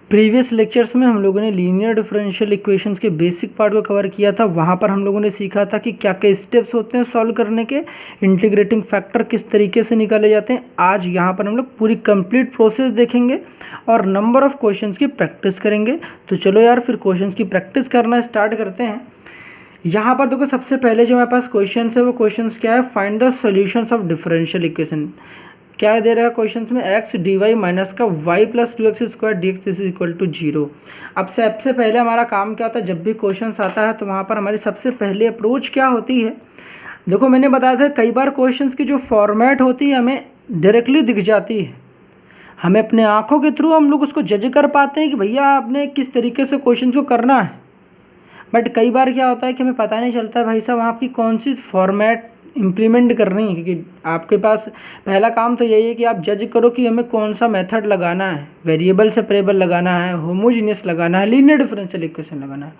Previous lectures में हम लोगों ने लीनियर डिफरेंशियल इक्वेशंस के बेसिक पार्ट को कवर किया था। वहाँ पर हम लोगों ने सीखा था कि क्या क्या स्टेप्स होते हैं सॉल्व करने के, इंटीग्रेटिंग फैक्टर किस तरीके से निकाले जाते हैं। आज यहाँ पर हम लोग पूरी कंप्लीट प्रोसेस देखेंगे और नंबर ऑफ क्वेश्चंस की प्रैक्टिस करेंगे। तो चलो यार फिर क्वेश्चंस की प्रैक्टिस करना स्टार्ट करते हैं। यहाँ पर देखो सबसे पहले जो हमारे पास क्वेश्चन है वो क्वेश्चन क्या है, find the solutions of differential equation. क्या दे रहा है क्वेश्चन में, एक्स डी वाई माइनस का y plus 2x² d x is equal to 0। अब सबसे पहले हमारा काम क्या होता है, जब भी क्वेश्चन आता है तो वहाँ पर हमारी सबसे पहले अप्रोच क्या होती है। देखो मैंने बताया था कई बार क्वेश्चन की जो फॉर्मेट होती है हमें डायरेक्टली दिख जाती है, हमें अपने आँखों के थ्रू हम लोग उसको जज कर पाते हैं कि भैया आपने किस तरीके से क्वेश्चन को करना है। बट कई बार क्या होता है कि हमें पता नहीं चलता है भाई साहब आपकी कौन सी फॉर्मेट इम्प्लीमेंट करनी है, क्योंकि आपके पास पहला काम तो यही है कि आप जज करो कि हमें कौन सा मेथड लगाना है, वेरिएबल सेपरेबल लगाना है, होमोजीनियस लगाना है, लीनियर डिफरेंशियल इक्वेशन लगाना है।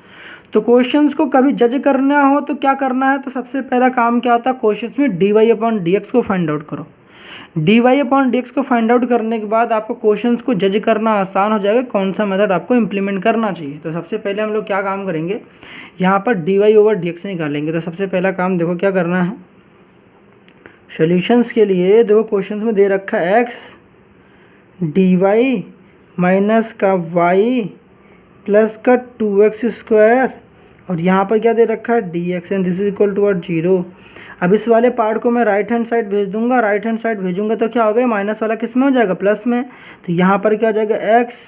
तो क्वेश्चंस को कभी जज करना हो तो क्या करना है, तो सबसे पहला काम क्या होता है, क्वेश्चंस में dy अपॉन dx को फाइंड आउट करो। dy अपॉन dx को फाइंड आउट करने के बाद आपको क्वेश्चंस को जज करना आसान हो जाएगा, कौन सा मेथड आपको इंप्लीमेंट करना चाहिए। तो सबसे पहले हम लोग क्या काम करेंगे, यहाँ पर dy ओवर dx निकालेंगे। तो सबसे पहला काम देखो क्या करना है, सॉल्यूशंस के लिए देखो क्वेश्चंस में दे रखा है एक्स डी वाई माइनस का वाई प्लस का 2x² और यहाँ पर क्या दे रखा है dx and this is equal to 0। अब इस वाले पार्ट को मैं राइट हैंड साइड भेज दूंगा, राइट हैंड साइड भेजूंगा तो क्या हो गया, माइनस वाला किस में हो जाएगा, प्लस में। तो यहाँ पर क्या हो जाएगा x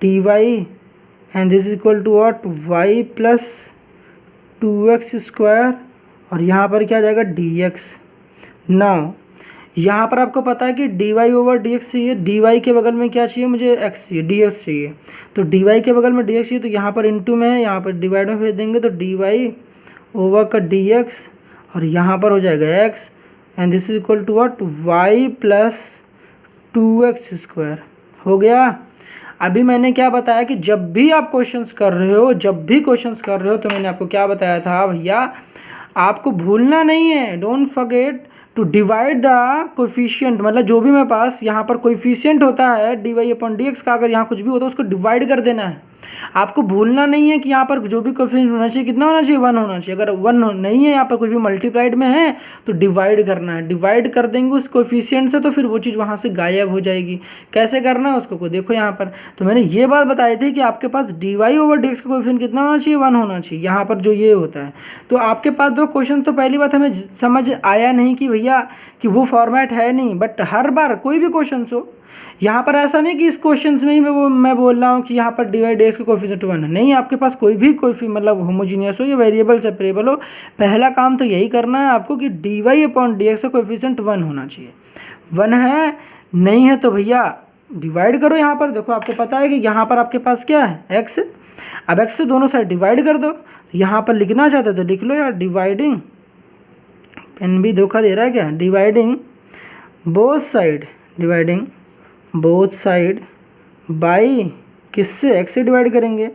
d y and this is equal to what, y plus 2x² और यहाँ पर क्या आ जाएगा dx। नाउ यहाँ पर आपको पता है कि dy ओवर dx चाहिए, dy के बगल में क्या चाहिए मुझे, x चाहिए, dx चाहिए। तो dy के बगल में dx चाहिए तो यहाँ पर इनटू में है, यहाँ पर डिवाइड में भेज देंगे तो dy ओवर का dx और यहाँ पर हो जाएगा x and this is equal to what, y plus 2x² हो गया। अभी मैंने क्या बताया कि जब भी आप क्वेश्चंस कर रहे हो, तो मैंने आपको क्या बताया था भैया, आपको भूलना नहीं है, don't forget to divide the coefficient. मतलब जो भी मेरे पास यहाँ पर कोफिशिएंट होता है dy अपॉन dx का, अगर यहाँ कुछ भी होता है उसको डिवाइड कर देना है। आपको भूलना नहीं है कि यहाँ पर जो भी कोफिशिएंट होना चाहिए कितना होना चाहिए, 1 होना चाहिए। अगर 1 नहीं है यहाँ पर कुछ भी मल्टीप्लाइड में है तो डिवाइड करना है, डिवाइड कर देंगे उस कोफिशिएंट से तो फिर वो चीज़ वहाँ से गायब हो जाएगी। कैसे करना है उसको देखो यहाँ पर। तो मैंने ये बात बताई थी कि आपके पास dy ओवर dx का कोफिशिएंट कितना होना चाहिए, 1 होना चाहिए यहाँ पर जो ये होता है। तो आपके पास दो क्वेश्चन, तो पहली बात हमें समझ आया नहीं कि भैया कि वो फॉर्मेट है नहीं, बट हर बार कोई भी क्वेश्चन हो, यहाँ पर ऐसा नहीं कि इस क्वेश्चन में ही मैं बोल रहा हूँ कि यहाँ पर dy dx का कोफिशिएंट 1 है, नहीं। आपके पास कोई भी मतलब होमोजीनियस हो या वेरिएबल सेपरेबल हो, पहला काम तो यही करना है आपको कि dy अपॉन dx का कोफिशिएंट 1 होना चाहिए। 1 है, नहीं है तो भैया डिवाइड करो। यहाँ पर देखो आपको पता है कि यहाँ पर आपके पास क्या है, x। अब x से दोनों साइड डिवाइड कर दो। यहाँ पर लिखना चाहते तो लिख लो यार, डिवाइडिंग, पेन भी धोखा दे रहा है क्या, डिवाइडिंग बोथ साइड बाई किससे, x से डिवाइड करेंगे।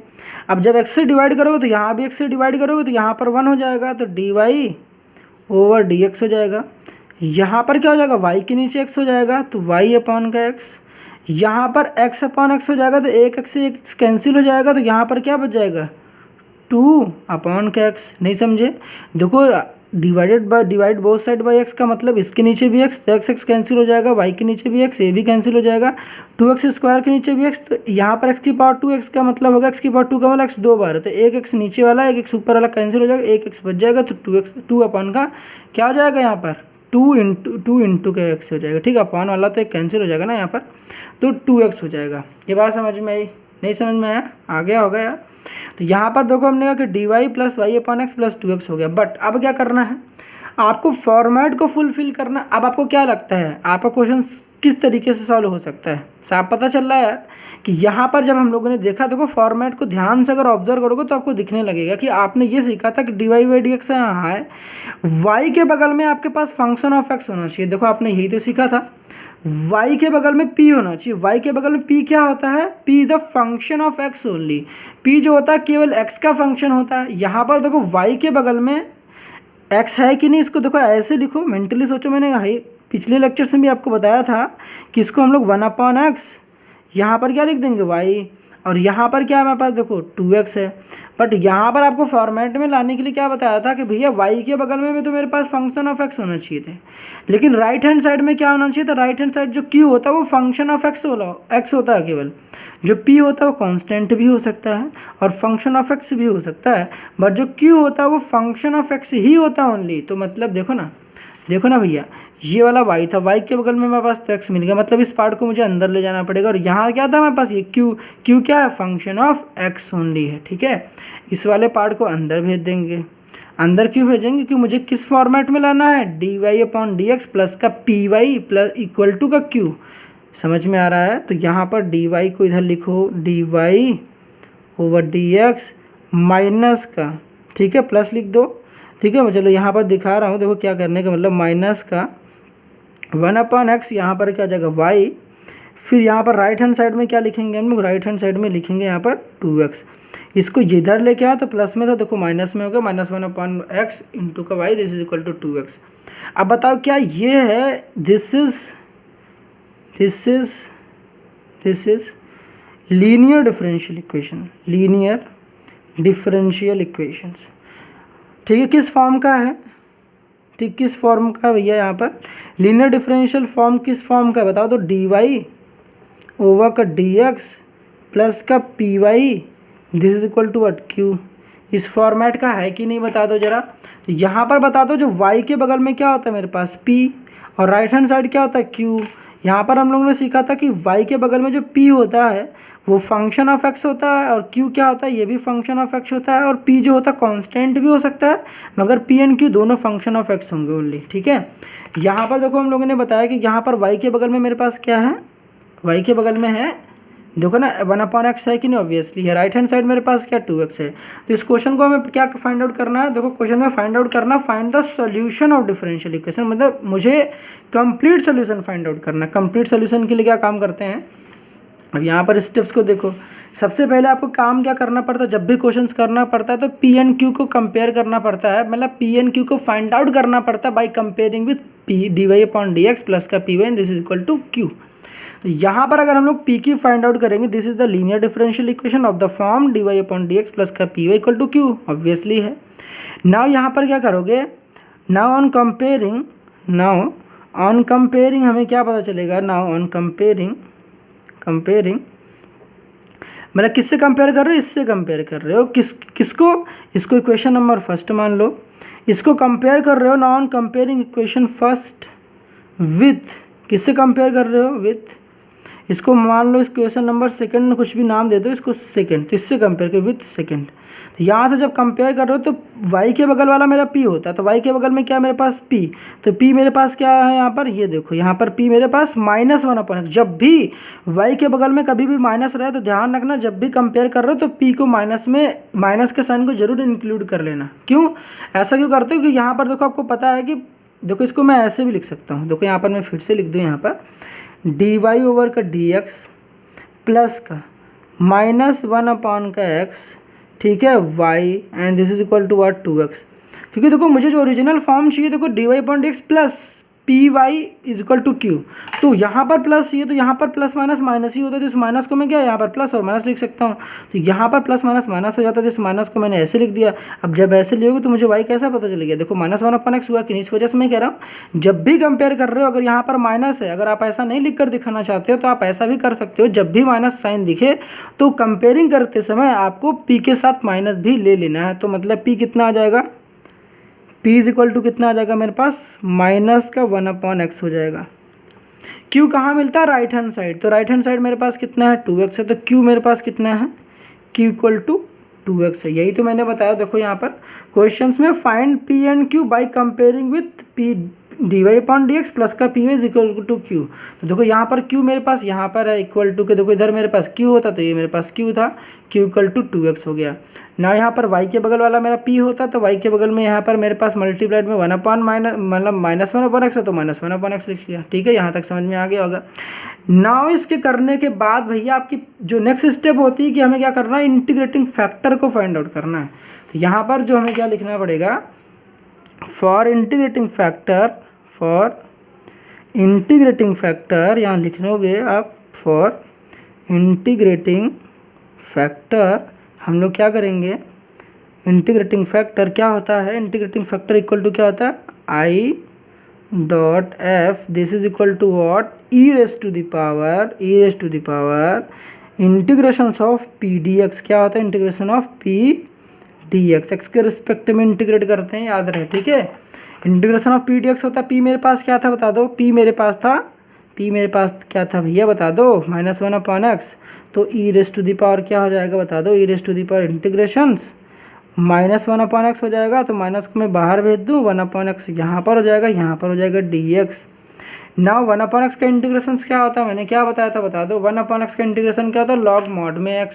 अब जब x से डिवाइड करोगे तो यहाँ भी x से डिवाइड करोगे तो यहाँ पर 1 हो जाएगा, तो dy ओवर dx हो जाएगा। यहाँ पर क्या हो जाएगा, y के नीचे x हो जाएगा तो y अपॉन का x। यहाँ पर x अपॉन x हो जाएगा तो एक x से एक x कैंसिल हो जाएगा, तो यहाँ पर क्या बच जाएगा, 2 अपॉन का x। नहीं समझे, देखो divide both side by x का मतलब इसके नीचे भी x, तो x कैंसिल हो जाएगा, y के नीचे भी x, ये भी कैंसिल हो जाएगा, 2x² के नीचे भी x, तो यहाँ पर x की पावर 2x का मतलब होगा x की पावर 2 का मतलब x 2 बार है, तो एक x नीचे वाला एक x ऊपर वाला कैंसिल हो जाएगा, एक x बच जाएगा, तो 2 अपॉन का क्या हो जाएगा यहाँ पर 2 इंटू का x हो जाएगा। ठीक है, अपॉन वाला तो एक कैंसिल हो जाएगा ना यहाँ पर, तो 2x हो जाएगा। ये बात समझ में आई, नहीं समझ में आया, आ गया होगा यार। तो यहाँ पर देखो हमने कहा कि dy plus y upon x plus 2x हो गया। बट अब क्या करना है, आपको फॉर्मेट को फुलफिल करना। अब आपको क्या लगता है आपका क्वेश्चन किस तरीके से सॉल्व हो सकता है, साफ पता चल रहा है कि यहाँ पर जब हम लोगों ने देखा, देखो फॉर्मेट को ध्यान से अगर ऑब्जर्व करोगे तो आपको दिखने लगेगा कि आपने ये सीखा था कि dy बाई dx यहाँ है, y के बगल में आपके पास फंक्शन ऑफ x होना चाहिए। देखो आपने यही तो सीखा था, y के बगल में p होना चाहिए। y के बगल में p क्या होता है, p is the function of x only. p जो होता है केवल x का फंक्शन होता है। यहाँ पर देखो y के बगल में x है कि नहीं, इसको देखो ऐसे लिखो, मेंटली सोचो। मैंने पिछले लेक्चर में भी आपको बताया था कि इसको हम लोग 1 अपॉन एक्स यहाँ पर क्या लिख देंगे y, और यहाँ पर क्या है हमारे पास देखो 2x है। बट यहाँ पर आपको फॉर्मेट में लाने के लिए क्या बताया था कि भैया y के बगल में भी तो मेरे पास फंक्शन ऑफ x होना चाहिए थे, लेकिन राइट हैंड साइड में क्या होना चाहिए था, राइट हैंड साइड जो q होता है वो फंक्शन ऑफ x होता है केवल। जो p होता है वो कांस्टेंट भी हो सकता है और फंक्शन ऑफ x भी हो सकता है, बट जो q होता है वो फंक्शन ऑफ x ही होता है ओनली। तो मतलब देखो ना भैया, ये वाला y था, y के बगल में मेरे पास तो x मिल गया, मतलब इस पार्ट को मुझे अंदर ले जाना पड़ेगा। और यहाँ क्या था मेरे पास, ये q क्या है, फंक्शन ऑफ x ओनली है, ठीक है। इस वाले पार्ट को अंदर भेज देंगे। अंदर क्यों भेजेंगे, क्योंकि मुझे किस फॉर्मेट में लाना है, dy/dx प्लस का py प्लस इक्वल टू का q। समझ में आ रहा है। तो यहाँ पर dy को इधर लिखो dy/dx माइनस का, ठीक है, प्लस लिख दो, ठीक है। मैं चलो यहाँ पर दिखा रहा हूँ, देखो क्या करने का मतलब, माइनस का 1/x, यहाँ पर क्या जाएगा y, फिर यहाँ पर राइट हैंड साइड में क्या लिखेंगे हम लोग, राइट हैंड साइड में लिखेंगे यहाँ पर 2x। इसको जिधर लेके आया तो प्लस में था, देखो माइनस में होगा, -1/x इंटू का y, this is equal to 2x। अब बताओ क्या ये है, this is linear differential equations, ठीक है। किस फॉर्म का है, ठीक, किस फॉर्म का है भैया, यहाँ पर लीनियर डिफरेंशियल फॉर्म किस फॉर्म का है बताओ तो, dy/dx प्लस का py, this is equal to what, q। इस फॉर्मेट का है कि नहीं बता दो जरा। तो यहाँ पर बता दो, जो y के बगल में क्या होता है मेरे पास p, और राइट हैंड साइड क्या होता है q। यहाँ पर हम लोगों ने सीखा था कि y के बगल में जो p होता है वो फंक्शन ऑफ x होता है, और q क्या होता है, ये भी फंक्शन ऑफ x होता है, और p जो होता है कांस्टेंट भी हो सकता है, मगर p एंड q दोनों फंक्शन ऑफ x होंगे ओनली, ठीक है। यहाँ पर देखो हम लोगों ने बताया कि यहाँ पर y के बगल में मेरे पास क्या है, y के बगल में है, देखो ना 1/x है कि नहीं, ऑब्वियसली है। राइट हैंड साइड मेरे पास क्या 2x है। तो इस क्वेश्चन को हमें क्या फाइंड आउट करना है, देखो क्वेश्चन में फाइंड आउट करना, find the solution of differential equation, मतलब मुझे कंप्लीट सोल्यूशन फाइंड आउट करना है। कंप्लीट सोल्यूशन के लिए क्या काम करते हैं, अब यहाँ पर स्टेप्स को देखो। सबसे पहले आपको काम क्या करना पड़ता है, जब भी क्वेश्चंस करना पड़ता है तो पी एंड क्यू को कंपेयर करना पड़ता है, मतलब पी एंड क्यू को फाइंड आउट करना पड़ता है by comparing with p dy/dx plus का py and this is equal to q. तो यहाँ पर अगर हम लोग पी की फाइंड आउट करेंगे, this is the linear differential equation of the form dy/dx plus का py equal to q, obviously है। नाउ यहाँ पर क्या करोगे, नाउ ऑन कंपेयरिंग हमें क्या पता चलेगा, नाउ ऑन कंपेयरिंग मतलब किससे कंपेयर कर रहे हो, इससे कंपेयर कर रहे हो, किसको, इसको इक्वेशन नंबर फर्स्ट मान लो, इसको कंपेयर कर रहे हो। Now on comparing equation first with, किससे कंपेयर कर रहे हो, विथ, इसको मान लो इक्वेशन नंबर सेकंड, कुछ भी नाम दे दो इसको सेकंड, तो इससे कंपेयर कर विथ सेकंड। तो यहाँ से जब कंपेयर कर रहे हो तो y के बगल वाला मेरा p होता है, तो y के बगल में क्या मेरे पास p, तो p मेरे पास क्या है यहाँ पर, ये देखो यहाँ पर p मेरे पास -1/x। जब भी y के बगल में कभी भी माइनस रहे तो ध्यान रखना, जब भी कंपेयर कर रहे हो तो p को माइनस के साइन को जरूर इंक्लूड कर लेना। क्यों ऐसा क्यों करते हो, क्योंकि यहाँ पर देखो आपको पता है कि देखो इसको मैं ऐसे भी लिख सकता हूँ, देखो यहाँ पर मैं फिर से लिख दूँ, यहाँ पर dy/dx प्लस का -1/x, ठीक है, y and this is equal to what 2x। क्योंकि देखो मुझे जो ओरिजिनल फॉर्म चाहिए, देखो dy/dx plus py is equal to q, तो यहाँ पर प्लस ये, तो यहाँ पर प्लस माइनस माइनस ही होता है, तो इस माइनस को मैं क्या यहाँ पर प्लस और माइनस लिख सकता हूँ। तो यहाँ पर प्लस माइनस माइनस हो जाता है, तो इस माइनस को मैंने ऐसे लिख दिया। अब जब ऐसे लियोगे तो मुझे y कैसा पता चल गया, देखो -1/x हुआ कि नहीं, इस वजह से मैं कह रहा हूँ जब भी कंपेयर कर रहे हो, अगर यहाँ पर माइनस है, अगर आप ऐसा नहीं लिख कर दिखाना चाहते हो तो आप ऐसा भी कर सकते हो, जब भी माइनस साइन दिखे तो कंपेयरिंग करते समय आपको p के साथ माइनस भी ले लेना है। तो मतलब p कितना आ जाएगा, p इज इक्वल टू कितना आ जाएगा मेरे पास, -1/x हो जाएगा। q कहाँ मिलता है, राइट हैंड साइड, तो राइट हैंड साइड मेरे पास कितना है 2x है, तो q मेरे पास कितना है, q इक्वल टू 2x है। यही तो मैंने बताया, देखो यहाँ पर क्वेश्चंस में find p and q by comparing with p dy/dx plus का py is equal to q। तो देखो यहाँ पर q मेरे पास यहाँ पर है इक्वल टू के, देखो इधर मेरे पास q होता तो ये मेरे पास q था, q इक्वल टू 2x हो गया ना। यहाँ पर y के बगल वाला मेरा p होता तो y के बगल में यहाँ पर मेरे पास मल्टीप्लाइड में -1/x है, तो -1/x लिख लिया, ठीक है। यहाँ तक समझ में आ गया होगा। नाउ इसके करने के बाद भैया आपकी जो नेक्स्ट स्टेप होती है कि हमें क्या करना है, इंटीग्रेटिंग फैक्टर को फाइंड आउट करना है। तो यहाँ पर जो हमें क्या लिखना पड़ेगा, फॉर इंटीग्रेटिंग फैक्टर यहाँ लिख लोगे आप, फॉर इंटीग्रेटिंग फैक्टर हम लोग क्या करेंगे, इंटीग्रेटिंग फैक्टर क्या होता है, इंटीग्रेटिंग फैक्टर इक्वल टू क्या होता है, I dot F, this is equal to what, E raise to the power integration of P D x, क्या होता है, integration of P D x, x के रिस्पेक्ट में इंटीग्रेट करते हैं, याद रहे, ठीक है। Integration of P D x होता है, पी मेरे पास क्या था बता दो, पी मेरे पास क्या था भैया बता दो, -1/x, तो E raise to the power क्या हो जाएगा बता दो, E raise to the power integrations -1/x हो जाएगा, तो माइनस को मैं बाहर भेज दूँ, 1/x यहाँ पर हो जाएगा, यहाँ पर हो जाएगा dx। नाउ 1/x का इंटीग्रेशन क्या होता है, मैंने क्या बताया था बता दो, 1/x का इंटीग्रेशन क्या होता है, लॉग मॉड में x,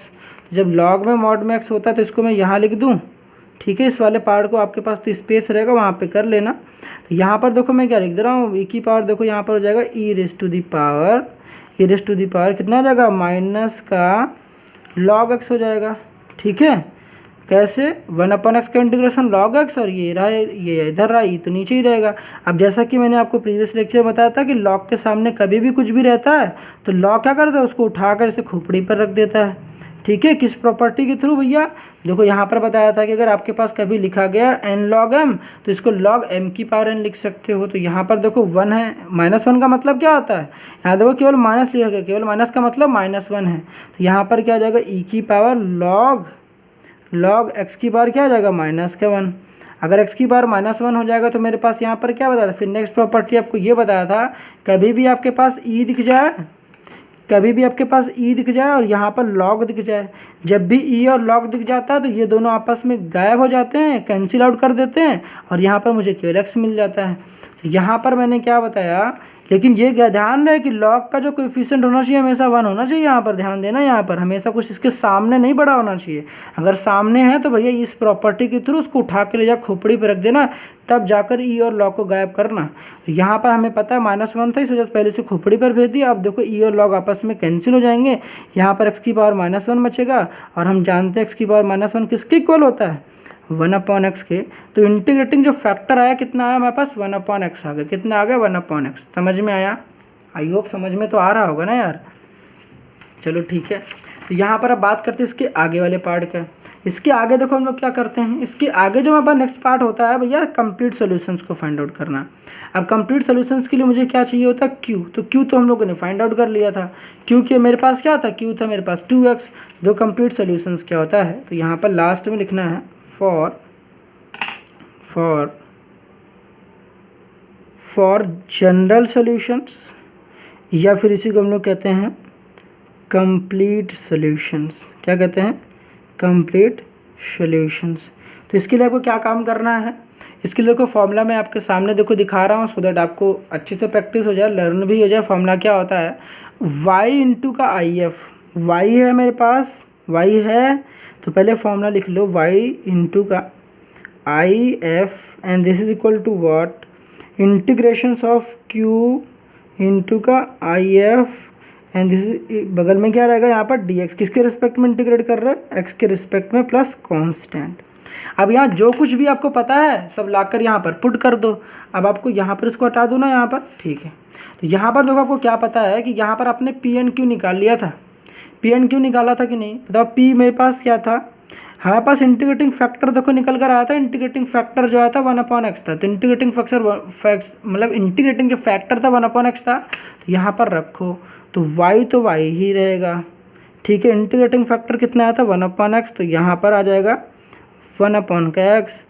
जब लॉग में मॉड में x होता है तो इसको मैं यहाँ लिख दूँ, ठीक है। इस वाले पार्ट को आपके पास तो स्पेस रहेगा वहाँ पे कर लेना। तो यहाँ पर देखो मैं क्या लिख दे रहा हूँ, e की पावर देखो यहाँ पर हो जाएगा E raise to the power कितना हो जाएगा, माइनस का लॉग x हो जाएगा, ठीक है। कैसे, 1/x का इंटीग्रेशन log x, और ये रहा, ये इधर रहा, ये तो नीचे ही रहेगा। अब जैसा कि मैंने आपको प्रीवियस लेक्चर में बताया था कि log के सामने कभी भी कुछ भी रहता है तो log क्या करता है, उसको उठाकर इसे खोपड़ी पर रख देता है, ठीक है। किस प्रॉपर्टी के थ्रू भैया, देखो यहाँ पर बताया था कि अगर आपके पास कभी लिखा गया n log m तो इसको log m की पावर n लिख सकते हो। तो यहाँ पर देखो 1 है, -1 का मतलब क्या होता है, यहाँ देखो केवल माइनस लिखा गया, केवल माइनस का मतलब -1 है, तो यहाँ पर क्या हो जाएगा, e की पावर log x की पावर क्या हो जाएगा, -1। अगर x की पावर -1 हो जाएगा तो मेरे पास यहाँ पर क्या बताया था, फिर नेक्स्ट प्रॉपर्टी आपको ये बताया था, कभी भी आपके पास e दिख जाए और यहाँ पर log दिख जाए, जब भी e और log दिख जाता है तो ये दोनों आपस में गायब हो जाते हैं, कैंसिल आउट कर देते हैं, और यहाँ पर मुझे केवल x मिल जाता है। तो यहाँ पर मैंने क्या बताया, लेकिन ये ध्यान रहे कि log का जो कोएफिशिएंट होना चाहिए हमेशा 1 होना चाहिए, यहाँ पर ध्यान देना, यहाँ पर हमेशा कुछ इसके सामने नहीं बड़ा होना चाहिए। अगर सामने है तो भैया इस प्रॉपर्टी के थ्रू उसको उठा के ले जा खोपड़ी पे रख देना, तब जाकर ई और log को गायब करना। तो यहाँ पर हमें पता है -1 था, इस वजह से पहले से खोपड़ी पर भेज दिया। अब देखो ई और log आपस में कैंसिल हो जाएंगे, यहाँ पर x की पावर -1 बचेगा, और हम जानते हैं x की पावर -1 किसके इक्वल होता है, 1/x के। तो इंटीग्रेटिंग जो फैक्टर आया कितना आया हमारे पास, 1/x आ गया, कितना आ गया, 1/x। समझ में आया, आई होप समझ में तो आ रहा होगा ना यार, चलो ठीक है। तो यहाँ पर अब बात करते हैं इसके आगे वाले पार्ट का। इसके आगे देखो हम लोग क्या करते हैं, इसके आगे जो हमारे पास नेक्स्ट पार्ट होता है भैया, कंप्लीट सॉल्यूशंस को फाइंड आउट करना। अब कंप्लीट सॉल्यूशंस के लिए मुझे क्या चाहिए होता है, क्यू। तो क्यू तो हम लोगों ने फाइंड आउट कर लिया था, क्यू के मेरे पास क्या था, क्यू था मेरे पास 2x। दो कंप्लीट सॉल्यूशंस क्या होता है, तो यहाँ पर लास्ट में लिखना है फॉर जनरल सॉल्यूशंस, या फिर इसी को हम लोग कहते हैं कंप्लीट सॉल्यूशंस। क्या कहते हैं, कंप्लीट सॉल्यूशंस। तो इसके लिए आपको क्या काम करना है, इसके लिए देखो फॉर्मूला मैं आपके सामने देखो दिखा रहा हूँ, सो दैट आपको अच्छे से प्रैक्टिस हो जाए, लर्न भी हो जाए। फॉर्मूला क्या होता है, y इंटू का आई एफ, y है मेरे पास, y है तो पहले फॉर्मूला लिख लो, y इंटू का I F, and this is equal to what, integrations of q into का आई एफ, एंड दिस बगल में क्या रहेगा यहाँ पर dx, किसके रिस्पेक्ट में इंटीग्रेट कर रहे हैं, x के रिस्पेक्ट में प्लस कांस्टेंट। अब यहाँ जो कुछ भी आपको पता है सब लाकर यहाँ पर पुट कर दो। अब आपको यहाँ पर इसको हटा दो ना यहाँ पर, ठीक है। तो यहाँ पर देखो आपको क्या पता है कि यहाँ पर आपने पी एन क्यू निकाल लिया था, पी एन क्यू निकाला था कि नहीं, बताओ। पी मेरे पास क्या था, हमारे पास इंटीग्रेटिंग फैक्टर देखो निकल कर आया था, इंटीग्रेटिंग फैक्टर जो आया था 1/x था। तो इंटीग्रेटिंग मतलब इंटीग्रेटिंग जो फैक्टर था 1/x था, तो यहाँ पर रखो, तो y ही रहेगा, ठीक है। इंटीग्रेटिंग फैक्टर कितना आया था 1/x, तो यहाँ पर आ जाएगा 1/x।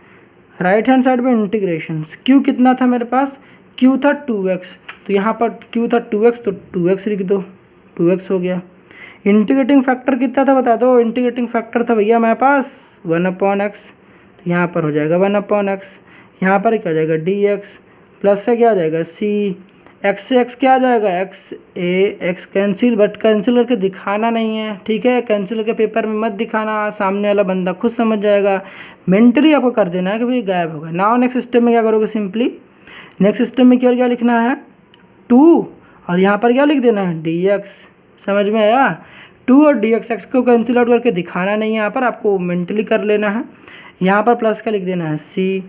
राइट हैंड साइड में इंटीग्रेशंस, q कितना था मेरे पास, q था 2x, तो यहाँ पर q था 2x, तो 2x लिख दो, 2x हो गया। इंटीग्रेटिंग फैक्टर कितना था बता दो, इंटीग्रेटिंग फैक्टर था भैया मेरे पास 1/x, तो यहाँ पर हो जाएगा 1/x, यहाँ पर क्या हो जाएगा dx, प्लस से क्या हो जाएगा c, x से x क्या आ जाएगा, x कैंसिल, बट कैंसिल करके दिखाना नहीं है, ठीक है। कैंसिल करके पेपर में मत दिखाना, सामने वाला बंदा खुद समझ जाएगा, मेंटली आपको कर देना है कि भाई गायब होगा। नाउ नेक्स्ट स्टेप में क्या करोगे, सिंपली नेक्स्ट स्टेप में क्या लिखना है 2, और यहाँ पर क्या लिख देना है dx। समझ में आया, 2 और dx, x को कैंसिल आउट करके दिखाना नहीं है, यहाँ पर आपको मेंटली कर लेना है। यहाँ पर प्लस का लिख देना है c,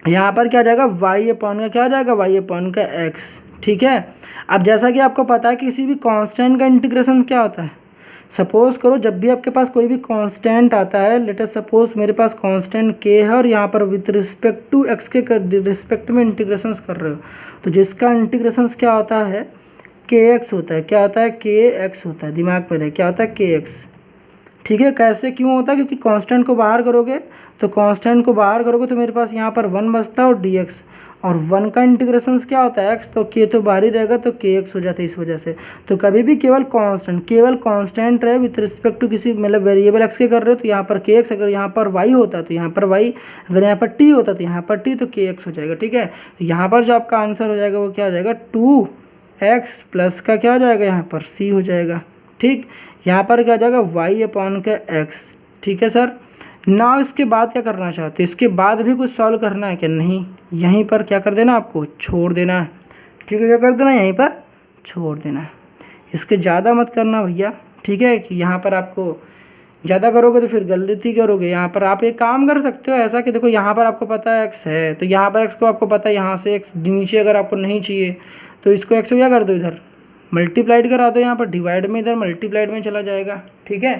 यहाँ पर क्या आ जाएगा y अपॉन का क्या आ जाएगा, y अपॉन का x, ठीक है। अब जैसा कि आपको पता है कि किसी भी कांस्टेंट का इंटीग्रेशन क्या होता है, सपोज करो जब भी आपके पास कोई भी कांस्टेंट आता है, लेट अस सपोज मेरे पास कांस्टेंट के है और यहाँ पर विथ रिस्पेक्ट टू एक्स के रिस्पेक्ट में इंटीग्रेशन कर रहे हो, तो जिसका इंटीग्रेशन क्या होता है, के एक्स होता है। क्या होता है, के एक्स होता है, दिमाग में रहे, क्या होता है, के एक्स। ठीक है, कैसे क्यों होता है, क्योंकि कांस्टेंट को बाहर करोगे तो मेरे पास यहाँ पर 1 बचता है और डी एक्स, और 1 का इंटीग्रेशन क्या होता है, एक्स, तो के तो बाहर ही रहेगा तो के एक्स हो जाता है इस वजह से। तो कभी भी केवल कांस्टेंट रहे विथ रिस्पेक्ट टू किसी मतलब वेरिएबल एक्स के कर रहे हो तो यहाँ पर के एक्स, अगर यहाँ पर वाई होता तो यहाँ पर वाई, अगर यहाँ पर टी होता तो यहाँ पर टी, तो के एक्स हो जाएगा। ठीक है, तो यहाँ पर जो आपका आंसर हो जाएगा वो क्या हो जाएगा, 2x प्लस का क्या हो जाएगा, यहाँ पर c हो जाएगा। ठीक, यहाँ पर क्या हो जाएगा, y अपॉन का x। ठीक है सर, ना इसके बाद क्या करना चाहते, इसके बाद भी कुछ सॉल्व करना है क्या, नहीं, यहीं पर क्या कर देना, आपको छोड़ देना है। ठीक है, क्या कर देना, यहीं पर छोड़ देना है, इसके ज़्यादा मत करना भैया। ठीक है, कि यहाँ पर आपको ज़्यादा करोगे तो फिर गलती करोगे। यहाँ पर आप एक काम कर सकते हो ऐसा कि देखो यहाँ पर आपको पता है x है, तो यहाँ पर x को आपको पता है, यहाँ से x नीचे अगर आपको नहीं चाहिए तो इसको x को क्या कर दो, इधर मल्टीप्लाइड करा दो, यहाँ पर डिवाइड में इधर मल्टीप्लाइड में चला जाएगा। ठीक है,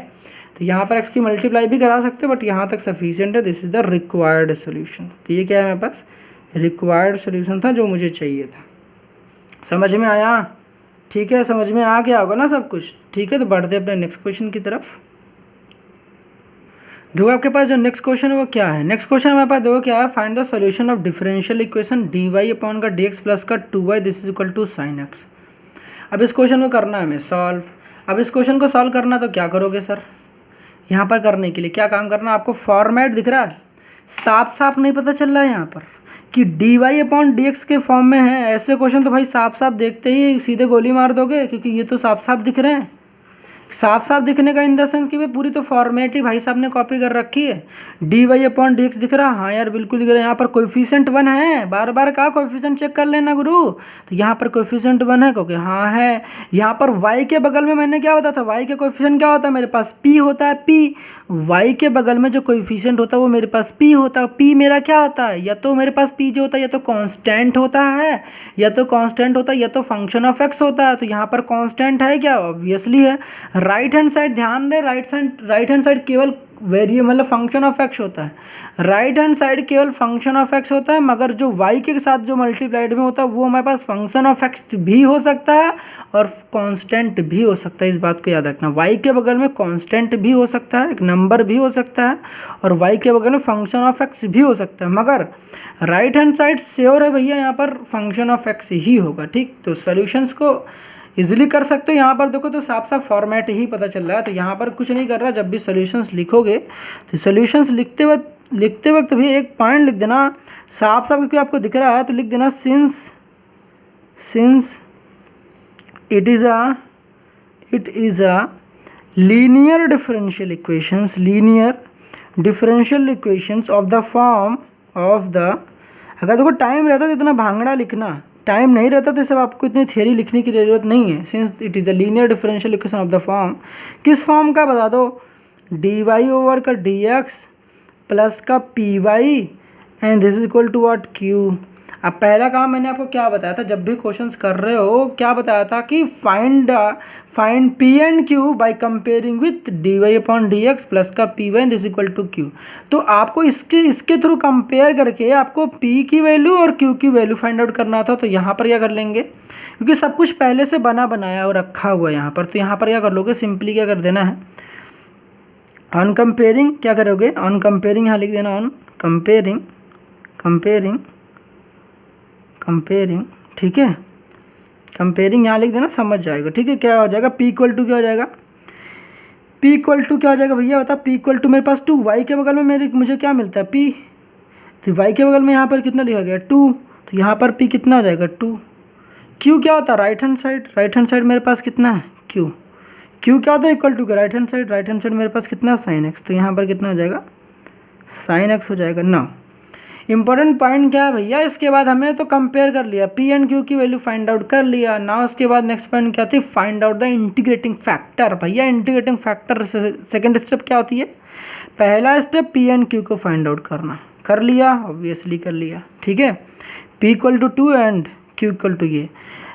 तो यहाँ पर x की मल्टीप्लाई भी करा सकते हो, बट यहाँ तक सफिशिएंट है, this is the required solution. तो ये क्या है, मेरे पास रिक्वायर्ड सोल्यूशन था जो मुझे चाहिए था। समझ में आया? ठीक है, समझ में आ गया होगा ना सब कुछ। ठीक है, तो बढ़ते अपने नेक्स्ट क्वेश्चन की तरफ। देखो आपके पास जो नेक्स्ट क्वेश्चन है वो क्या है, नेक्स्ट क्वेश्चन हमारे पास देखो क्या है, find the solution of differential equation dy upon का dx प्लस का 2y this is equal to sin x। अब इस क्वेश्चन को करना है हमें सॉल्व। अब इस क्वेश्चन को सॉल्व करना तो क्या करोगे सर, यहाँ पर करने के लिए क्या काम करना, आपको फॉर्मेट दिख रहा है, साफ साफ नहीं पता चल रहा है यहाँ पर कि dy अपॉन dx के फॉर्म में है। ऐसे क्वेश्चन तो भाई साफ साफ देखते ही सीधे गोली मार दोगे, क्योंकि ये तो साफ साफ दिख रहे हैं। साफ साफ दिखने का इन द सेंस कि भाई पूरी तो फॉर्मेट ही भाई साहब ने कॉपी कर रखी है। dy अपॉन डी एक्स दिख रहा, हाँ यार बिल्कुल दिख रहा है। यहाँ पर कोएफिशिएंट 1 है, बार बार कहा कोएफिशिएंट चेक कर लेना गुरु, तो यहाँ पर कोएफिशिएंट 1 है क्योंकि हाँ है। यहाँ पर y के बगल में मैंने क्या बताया था, y के कोएफिशिएंट क्या होता है, मेरे पास p होता है, p y के बगल में जो कोएफिशिएंट होता है वो मेरे पास p होता है। p मेरा क्या होता है, या तो मेरे पास p जो होता है या तो कांस्टेंट होता है, या तो फंक्शन ऑफ x होता है। तो यहाँ पर कांस्टेंट है क्या, ऑब्वियसली है। राइट हैंड साइड ध्यान दे, राइट हैंड साइड केवल वेरिएबल मतलब फंक्शन ऑफ एक्स होता है, राइट हैंड साइड केवल फंक्शन ऑफ एक्स होता है, मगर जो y के साथ जो मल्टीप्लाइड में होता है वो हमारे पास फंक्शन ऑफ एक्स भी हो सकता है और कांस्टेंट भी हो सकता है। इस बात को याद रखना, y के बगल में कांस्टेंट भी हो सकता है, एक नंबर भी हो सकता है, और y के बगल में फंक्शन ऑफ एक्स भी हो सकता है, मगर राइट हैंड साइड श्योर है भैया यहाँ पर फंक्शन ऑफ एक्स ही होगा। ठीक, तो सॉल्यूशंस को इजीली कर सकते हो। यहाँ पर देखो तो साफ साफ फॉर्मेट ही पता चल रहा है, तो यहाँ पर कुछ नहीं कर रहा। जब भी सॉल्यूशंस लिखोगे तो सॉल्यूशंस लिखते वक्त भी एक पॉइंट लिख देना साफ साफ, क्योंकि आपको दिख रहा है तो लिख देना since it is a linear differential equations of the form of the, अगर देखो टाइम रहता तो इतना भांगड़ा लिखना, टाइम नहीं रहता तो सब आपको इतनी थ्योरी लिखने की ज़रूरत नहीं है। Since it is the linear differential equation of the form, किस फॉर्म का बता दो, dy ओवर का dx प्लस का py and this is equal to what q। अब पहला काम मैंने आपको क्या बताया था, जब भी क्वेश्चंस कर रहे हो क्या बताया था कि find p and q by comparing with dy upon dx plus का py and this equal to q। तो आपको इसके थ्रू कंपेयर करके आपको p की वैल्यू और q की वैल्यू फाइंड आउट करना था। तो यहाँ पर क्या कर लेंगे, क्योंकि सब कुछ पहले से बनाया और रखा हुआ है यहाँ पर, तो यहाँ पर क्या कर लोगे, सिंपली क्या कर देना है, ऑन कंपेयरिंग क्या करोगे, ऑन कंपेयरिंग यहाँ लिख देना, ऑन कंपेयरिंग ठीक है, कंपेयरिंग यहाँ लिख देना, समझ जाएगा। ठीक है, क्या हो जाएगा, p इक्वल टू क्या हो जाएगा, p इक्वल टू क्या हो जाएगा भैया बता, p इक्वल टू मेरे पास 2, y के बगल में मुझे क्या मिलता है p, तो y के बगल में यहाँ पर कितना लिखा गया 2, तो यहाँ पर p कितना हो जाएगा 2। q क्या होता है, राइट हैंड साइड मेरे पास कितना है q क्या होता है, equal to right hand side मेरे पास कितना है sin x, तो यहाँ पर कितना हो जाएगा sin x हो जाएगा। ना इंपॉर्टेंट पॉइंट क्या है भैया, इसके बाद हमें तो कंपेयर कर लिया, p एंड q की वैल्यू फाइंड आउट कर लिया ना, उसके बाद नेक्स्ट पॉइंट क्या थी, find out the integrating factor. भैया इंटीग्रेटिंग फैक्टर सेकंड स्टेप क्या होती है, पहला स्टेप p एंड q को फाइंड आउट करना, कर लिया ऑब्वियसली कर लिया। ठीक है, p equal to 2 and q equal to ये,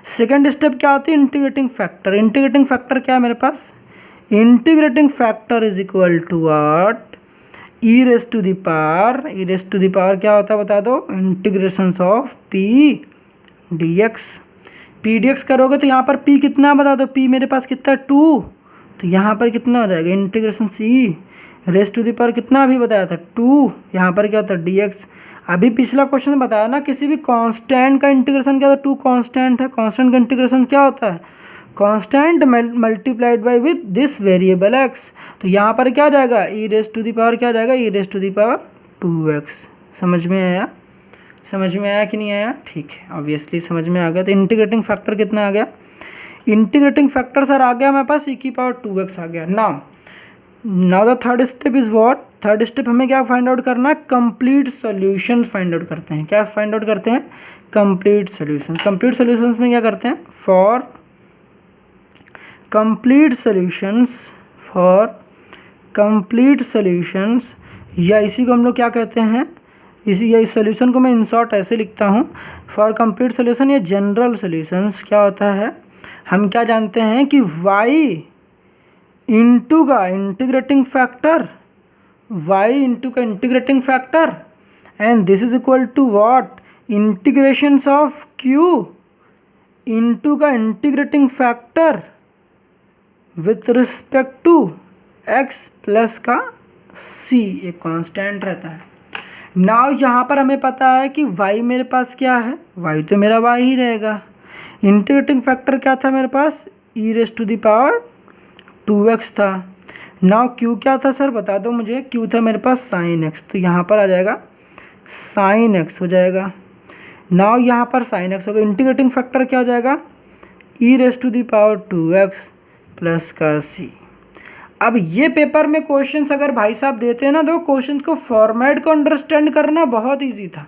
सेकेंड स्टेप क्या होती है, इंटीग्रेटिंग फैक्टर। इंटीग्रेटिंग फैक्टर क्या है मेरे पास, integrating factor is equal to what, E raise to the power क्या होता है बता दो, integration of P D X. P D X करोगे तो यहाँ पर पी कितना बता दो, पी मेरे पास कितना 2, तो यहाँ पर कितना हो जाएगा integration c raise to the power कितना अभी बताया था 2, यहाँ पर क्या होता है डी एक्स। अभी पिछला क्वेश्चन बताया ना किसी भी कांस्टेंट का इंटीग्रेशन क्या होता है, 2 कांस्टेंट है, कांस्टेंट का इंटीग्रेशन क्या होता है, constant multiplied by with this variable X. तो यहाँ पर क्या जाएगा E raise to the power, क्या जाएगा E raise to the power 2x। समझ में आया, समझ में आया कि नहीं आया, ठीक है ऑब्वियसली समझ में आ गया। तो इंटीग्रेटिंग फैक्टर कितना आ गया, इंटीग्रेटिंग फैक्टर सर आ गया हमारे पास ई की पावर 2x आ गया। Now the third step is what, third step हमें क्या फाइंड आउट करना है, कंप्लीट सॉल्यूशन फाइंड आउट करते हैं। क्या फाइंड आउट करते हैं, कंप्लीट सॉल्यूशन। कंप्लीट सॉल्यूशंस में क्या करते हैं, फॉर कंप्लीट सॉल्यूशंस या इसी को हम लोग क्या कहते हैं, इस सॉल्यूशन को मैं इन शॉर्ट ऐसे लिखता हूँ, फॉर कंप्लीट सॉल्यूशन या जनरल सॉल्यूशंस क्या होता है, हम क्या जानते हैं कि y इंटू का integrating factor and this is equal to what, integrations of q into का integrating factor with respect to x plus का c, एक कांस्टेंट रहता है। नाउ यहाँ पर हमें पता है कि y मेरे पास क्या है, y तो मेरा y ही रहेगा। इंटीग्रेटिंग फैक्टर क्या था मेरे पास, E raise to the power 2x था। नाउ q क्या था सर बता दो मुझे, q था मेरे पास साइन x, तो यहाँ पर आ जाएगा साइन x हो जाएगा। नाउ यहाँ पर साइन x होगा, इंटीग्रेटिंग फैक्टर क्या हो जाएगा, E raise to the power 2x plus का c। अब ये पेपर में क्वेश्चंस अगर भाई साहब देते हैं ना, तो क्वेश्चंस को फॉर्मेट को अंडरस्टैंड करना बहुत इजी था।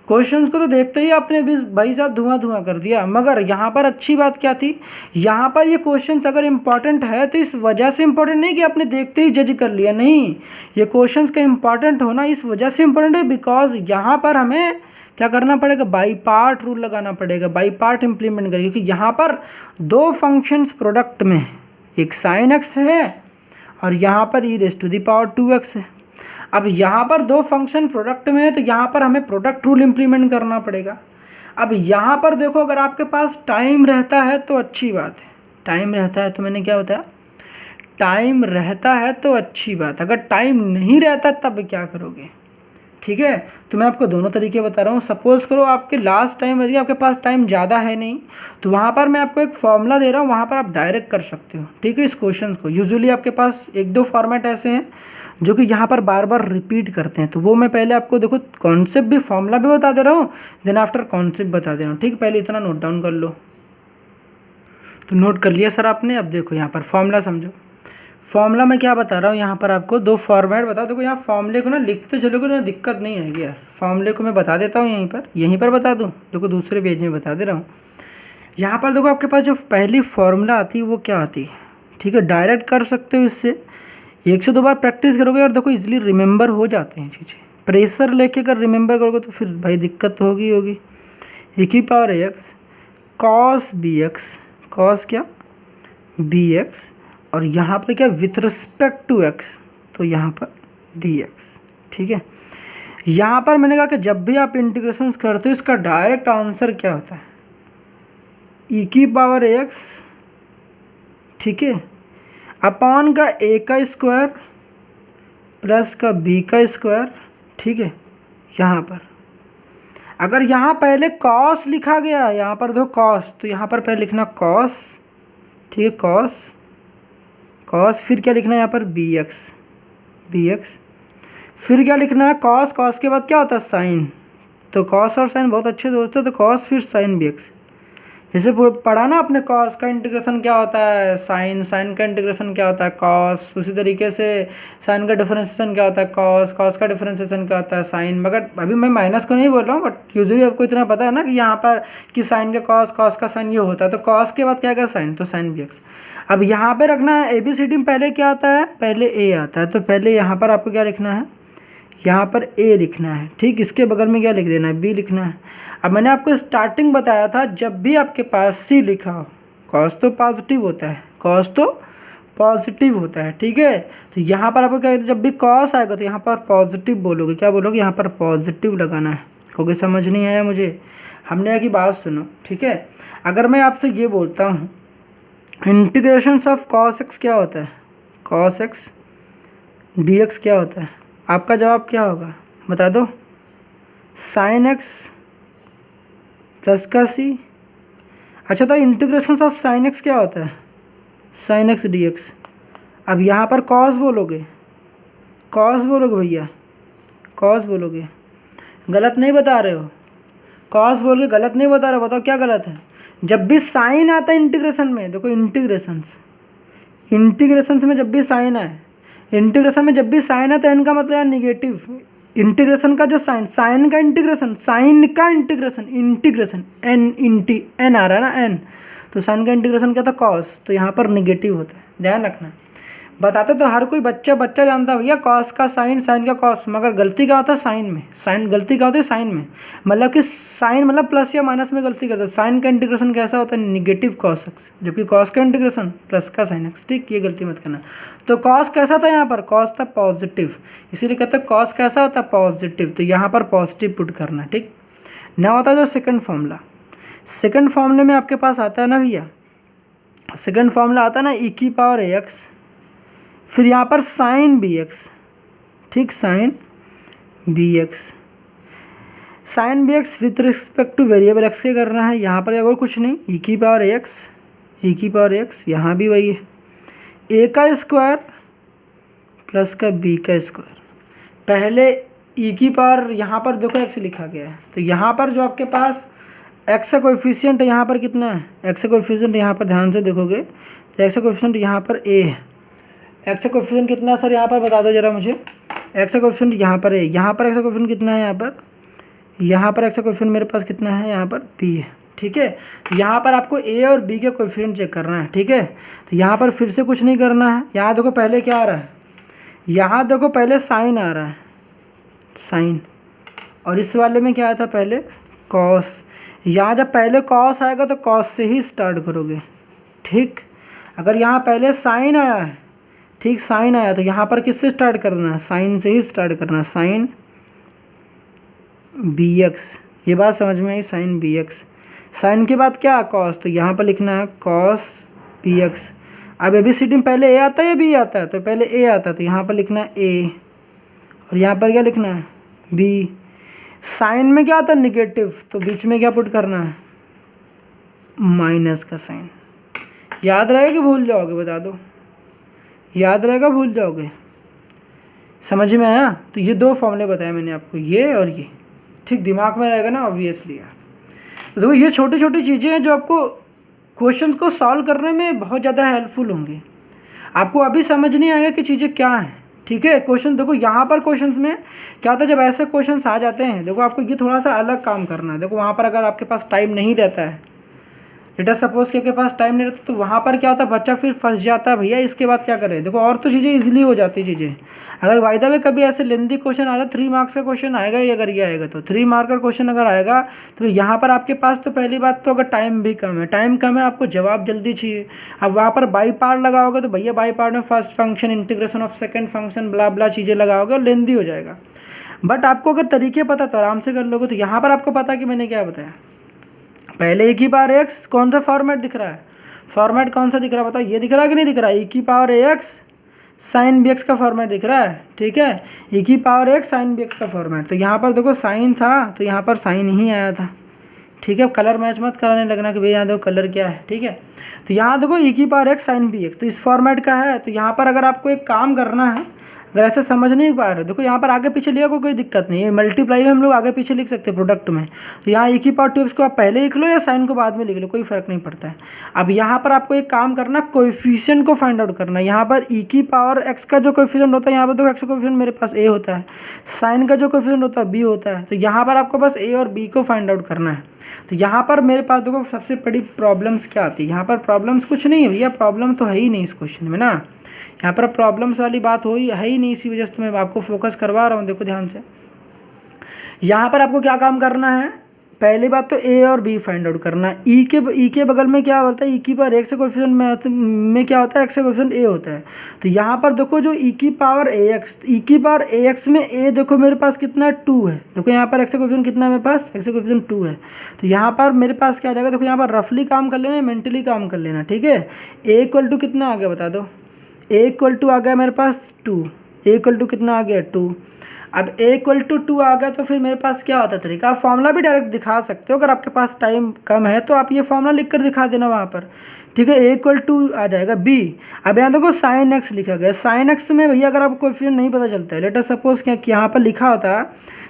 क्वेश्चंस को तो देखते ही आपने भी भाई साहब धुआं कर दिया। मगर यहाँ पर अच्छी बात क्या थी, यहाँ पर ये क्वेश्चंस अगर इम्पॉर्टेंट है तो इस वजह से इम्पॉर्टेंट नहीं कि आपने देखते ही जज कर लिया, नहीं, ये क्वेश्चंस का इम्पॉर्टेंट होना इस वजह से इम्पॉर्टेंट है बिकॉज यहाँ पर हमें क्या करना पड़ेगा, बाई पार्ट रूल लगाना पड़ेगा, बाई पार्ट इम्प्लीमेंट करेंगे, क्योंकि यहाँ पर दो फंक्शंस प्रोडक्ट में, एक साइन एक्स है और यहाँ पर E raise to the power 2x है। अब यहाँ पर दो फंक्शन प्रोडक्ट में है तो यहाँ पर हमें प्रोडक्ट रूल इम्प्लीमेंट करना पड़ेगा। अब यहाँ पर देखो अगर आपके पास टाइम रहता है तो अच्छी बात है, टाइम रहता है तो मैंने क्या बताया, टाइम रहता है तो अच्छी बात, अगर टाइम नहीं रहता तब क्या करोगे, ठीक है। तो मैं आपको दोनों तरीके बता रहा हूँ। सपोज करो आपके लास्ट टाइम है, आपके पास टाइम ज़्यादा है नहीं, तो वहाँ पर मैं आपको एक फॉर्मूला दे रहा हूँ, वहाँ पर आप डायरेक्ट कर सकते हो, ठीक है। इस क्वेश्चन को यूजुअली आपके पास एक दो फॉर्मेट ऐसे हैं जो कि यहाँ पर बार बार रिपीट करते हैं, तो वो मैं पहले आपको देखो कॉन्सेप्ट भी फॉर्मूला भी बता दे रहा हूँ, देन आफ्टर कॉन्सेप्ट बता दे रहा हूँ, ठीक। पहले इतना नोट डाउन कर लो। तो नोट कर लिया सर आपने। अब देखो यहाँ पर फॉर्मूला समझो। फॉर्मूला में क्या बता रहा हूँ, यहाँ पर आपको दो फॉर्मेट बता, देखो यहाँ फॉर्मूले को ना लिखते चलोगे ना दिक्कत नहीं आएगी यार। फॉर्मूले को मैं बता देता हूँ यहीं पर बता दूँ, देखो दूसरे पेज में बता दे रहा हूँ। यहाँ पर देखो आपके पास जो पहली फॉर्मूला आती है वो क्या आती है, ठीक है, डायरेक्ट कर सकते हो इससे, 102 बार प्रैक्टिस करोगे और देखो इजीली रिमेंबर हो जाते हैं चीज़ें। प्रेशर लेके अगर रिमेंबर करोगे तो फिर भाई दिक्कत तो होगी। e की power x cos b x, cos क्या बी एक्स, और यहाँ पर क्या विथ रिस्पेक्ट टू x, तो यहाँ पर dx, ठीक है। यहाँ पर मैंने कहा कि जब भी आप इंटीग्रेशंस करते हो इसका डायरेक्ट आंसर क्या होता है, e की पावर x, ठीक है, अपॉन का a का स्क्वायर प्लस का b का स्क्वायर, ठीक है। यहाँ पर अगर यहाँ पहले कॉस लिखा गया, यहाँ पर दो कॉस, तो यहाँ पर पहले लिखना कॉस, ठीक है, कॉस, फिर क्या लिखना है यहाँ पर बी एक्स, फिर क्या लिखना है कॉस, कॉस के बाद क्या होता है साइन, तो कॉस और साइन बहुत अच्छे दोस्त हैं, तो कॉस फिर साइन बी एक्स। जैसे पढ़ा ना आपने कॉस का इंटीग्रेशन क्या होता है साइन, साइन का इंटीग्रेशन क्या होता है कॉस, उसी तरीके से साइन का डिफरेंशिएशन क्या होता है कॉस, कॉस का डिफरेंशिएशन क्या होता है साइन। मगर अभी मैं माइनस को नहीं बोल रहा हूँ, बट यूजुअली आपको इतना पता है ना कि यहाँ पर कि साइन का कॉस, कॉस का साइन ये होता है, तो कॉस के बाद क्या क्या साइन, तो साइन बी एक्स। अब यहाँ पर रखना है ABCD में पहले क्या आता है, पहले ए आता है, तो पहले यहाँ पर आपको क्या लिखना है, यहाँ पर ए लिखना है, ठीक। इसके बगल में क्या लिख देना है, बी लिखना है। अब मैंने आपको स्टार्टिंग बताया था, जब भी आपके पास सी लिखा हो, कॉस तो पॉजिटिव होता है, कॉस तो पॉजिटिव होता है, ठीक है। तो यहाँ पर आपको क्या, जब भी कॉस आएगा तो यहाँ पर पॉजिटिव बोलोगे, क्या बोलोगे, यहाँ पर पॉजिटिव लगाना है। क्योंकि समझ नहीं आया मुझे, हमने यहाँ की बात सुनो, ठीक है। अगर मैं आपसे ये बोलता हूँ इंटीग्रेशन ऑफ कॉस एक्स क्या होता है, कॉस एक्स डी एक्स क्या होता है, आपका जवाब क्या होगा बता दो। साइन एक्स प्लस का सी। अच्छा, तो इंटीग्रेशन ऑफ साइन एक्स क्या होता है, साइन एक्स डी एक्स। अब यहाँ पर कॉस बोलोगे, कॉस बोलोगे भैया, कॉस बोलोगे, गलत नहीं बता रहे हो, कॉस बोल के गलत नहीं बता रहे हो, बताओ क्या गलत है। जब भी साइन आता है इंटीग्रेशन में, देखो इंटीग्रेशंस में जब भी साइन आए, इंटीग्रेशन में जब भी साइन आता है, इनका मतलब है निगेटिव। इंटीग्रेशन का जो साइन का इंटीग्रेशन, साइन का इंटीग्रेशन एन आ रहा है ना, एन, तो साइन का इंटीग्रेशन क्या था, कॉस, तो यहाँ पर निगेटिव होता है, ध्यान रखना। बताते तो हर कोई बच्चा जानता है भैया, कॉस का साइन, साइन का कॉस, मगर गलती क्या होता है साइन में, गलती क्या होती है साइन में, मतलब कि साइन मतलब प्लस या माइनस में गलती करता है। साइन का इंटीग्रेशन कैसा होता है, निगेटिव कॉस एक्स, जबकि कॉस का इंटीग्रेशन प्लस का साइन एक्स, ठीक, ये गलती मत करना। तो कॉस कैसा था यहाँ पर, कॉस था पॉजिटिव, इसीलिए कहते हैं कॉस कैसा होता है, पॉजिटिव, तो यहाँ पर पॉजिटिव पुट करना, ठीक। ना होता है जो सेकंड फॉर्मूला, सेकंड फॉर्मूले में आपके पास आता है ना भैया, सेकंड फॉर्मूला आता है ना ई की पावर ए एक्स, फिर यहाँ पर साइन बी एक्स, ठीक, sine b x, sine b x with respect to variable x के करना है। यहाँ पर और कुछ नहीं, ई की पावर एक्स, ई की पावर एक्स, यहाँ भी वही है, ए का स्क्वायर प्लस का बी का स्क्वायर। पहले ई की पावर यहाँ पर देखो एक्स लिखा गया है, तो यहाँ पर जो आपके पास एक्स का कोएफिशिएंट है यहाँ पर कितना है, एक्स का कोएफिशिएंट यहाँ पर ध्यान से देखोगे तो एक्स का कोएफिशिएंट यहाँ पर ए है। एक्स का कोएफिशिएंट कितना सर, यहाँ पर बता दो जरा मुझे। एक्स का कोएफिशिएंट यहाँ पर है, यहाँ पर एक्स का कोएफिशिएंट कितना है, यहाँ पर एक्स का कोएफिशिएंट मेरे पास कितना है, यहाँ पर बी है, ठीक है। तो यहाँ पर आपको ए और बी के कोएफिशिएंट चेक करना है, ठीक है। तो यहाँ पर फिर से कुछ नहीं करना है, यहाँ देखो पहले क्या आ रहा है, यहाँ देखो पहले साइन आ रहा है, साइन, और इस वाले में क्या आया था पहले, कॉस। यहाँ जब पहले कॉस आएगा तो कॉस से ही स्टार्ट करोगे, ठीक। अगर यहाँ पहले साइन आया है, ठीक, साइन आया तो यहाँ पर किससे स्टार्ट करना है, साइन से ही स्टार्ट करना है, साइन बी एक्स, ये बात समझ में आई, साइन बी एक्स। साइन के बाद क्या, कॉस, तो यहाँ पर लिखना है कॉस बी एक्स। अब ABCD में पहले ए आता है या बी आता है, तो पहले ए आता है, तो यहाँ पर लिखना है ए, और यहाँ पर क्या लिखना है, बी। साइन में क्या आता है, निगेटिव, तो बीच में क्या पुट करना है, माइनस का साइन। याद रहेगा कि भूल जाओगे, बता दो, याद रहेगा भूल जाओगे, समझ में आया। तो ये दो फॉर्मूले बताए मैंने आपको, ये और ये, ठीक, दिमाग में रहेगा ना ऑब्वियसली यार। तो देखो ये छोटी छोटी चीज़ें हैं जो आपको क्वेश्चन को सॉल्व करने में बहुत ज़्यादा हेल्पफुल होंगी। आपको अभी समझ नहीं आएगा कि चीज़ें क्या हैं, ठीक है। क्वेश्चन देखो यहाँ पर क्वेश्चन में क्या होता है, जब ऐसे क्वेश्चन आ जाते हैं, देखो आपको ये थोड़ा सा अलग काम करना है। देखो वहाँ पर अगर आपके पास टाइम नहीं रहता है, लेट अस सपोज के पास टाइम नहीं रहता, तो वहाँ पर क्या होता है, बच्चा फिर फंस जाता है, भैया इसके बाद क्या करें। देखो और तो चीज़ें इजीली हो जाती चीज़ें। अगर बाय द वे कभी ऐसे लेंदी क्वेश्चन आ रहा है, 3 मार्क्स का क्वेश्चन आएगा, ये अगर ये आएगा तो 3 मार्क का क्वेश्चन अगर आएगा, तो यहाँ पर आपके पास तो पहली बात तो अगर टाइम भी कम है, टाइम कम है, आपको जवाब जल्दी चाहिए। अब वहाँ पर बाई पार्ट लगाओगे तो भैया बाई पार्ट में first function, integration of second function, blah blah चीज़ें लगाओगे और लेंदी हो जाएगा। बट आपको अगर तरीके पता तो आराम से कर लोगे। तो यहाँ पर आपको पता कि मैंने क्या बताया, पहले ए की पावर एक्स, कौन सा फॉर्मेट दिख रहा है, फॉर्मेट कौन सा दिख रहा है बताओ, ये दिख रहा है कि नहीं दिख रहा है, ई की power x sine b x का फॉर्मेट दिख रहा है, ठीक है, ई की power x sine b x का फॉर्मेट। तो यहाँ पर देखो साइन था तो यहाँ पर साइन ही आया था, ठीक है। कलर मैच मत कराने लगना कि भैया यहाँ देखो कलर क्या है, ठीक है। तो यहाँ देखो ई की power x sine b x, तो इस फॉर्मेट का है। तो यहाँ पर अगर आपको एक काम करना है, अगर ऐसे समझ नहीं पा रहे, देखो यहाँ पर आगे पीछे लिया कोई दिक्कत नहीं है, मल्टीप्लाई में हम लोग आगे पीछे लिख सकते हैं प्रोडक्ट में। तो यहाँ ई की पावर 2x को आप पहले लिख लो या साइन को बाद में लिख लो, कोई फर्क नहीं पड़ता है। अब यहाँ पर आपको एक काम करना, कोएफिशिएंट को फाइंड आउट करना। यहाँ पर ई की पावर x का जो कोएफिशिएंट होता है, यहाँ पर देखो x का कोएफिशिएंट मेरे पास a होता है, साइन का जो कोएफिशिएंट होता है b होता है। तो यहाँ पर आपको बस a और b को फाइंड आउट करना है। तो यहाँ पर मेरे पास देखो सबसे बड़ी प्रॉब्लम्स क्या आती है, यहाँ पर प्रॉब्लम्स कुछ नहीं है भैया, प्रॉब्लम तो है ही नहीं इस क्वेश्चन में ना। यहाँ पर प्रॉब्लम्स वाली बात है ही नहीं, इसी वजह से मैं आपको फोकस करवा रहा हूँ। देखो ध्यान से, यहाँ पर आपको क्या काम करना है, पहली बात तो ए और बी फाइंड आउट करना है। ई के बगल में क्या होता है, ई की पावर एक्स कोएफिशिएंट में क्या होता है, एक्स कोएफिशिएंट ए होता है। तो यहाँ पर देखो जो ई की पावर ए एक्स में ए देखो मेरे पास कितना है, 2 है। देखो यहाँ पर एक्स कोएफिशिएंट कितना है मेरे पास, एक्स कोएफिशिएंट 2 है। तो यहाँ पर मेरे पास क्या आ जाएगा, देखो यहाँ पर रफली काम कर लेना, मेंटली काम कर लेना, ठीक है। ए इक्वल टू कितना आ गया बता दो, ए इक्वल टू आ गया मेरे पास 2, ए इक्वल टू कितना आ गया 2। अब ए इक्वल टू 2 आ गया तो फिर मेरे पास क्या होता है तरीका, आप फॉर्मूला भी डायरेक्ट दिखा सकते हो, अगर आपके पास टाइम कम है तो आप ये फॉर्मूला लिख कर दिखा देना वहाँ पर, ठीक है। ए इक्वल टू आ जाएगा बी। अब यहाँ देखो साइन एक्स लिखा गया, साइन एक्स में भैया अगर आपको कोएफिशिएंट नहीं पता चलता है, लेटर सपोज क्या कि यहाँ पर लिखा होता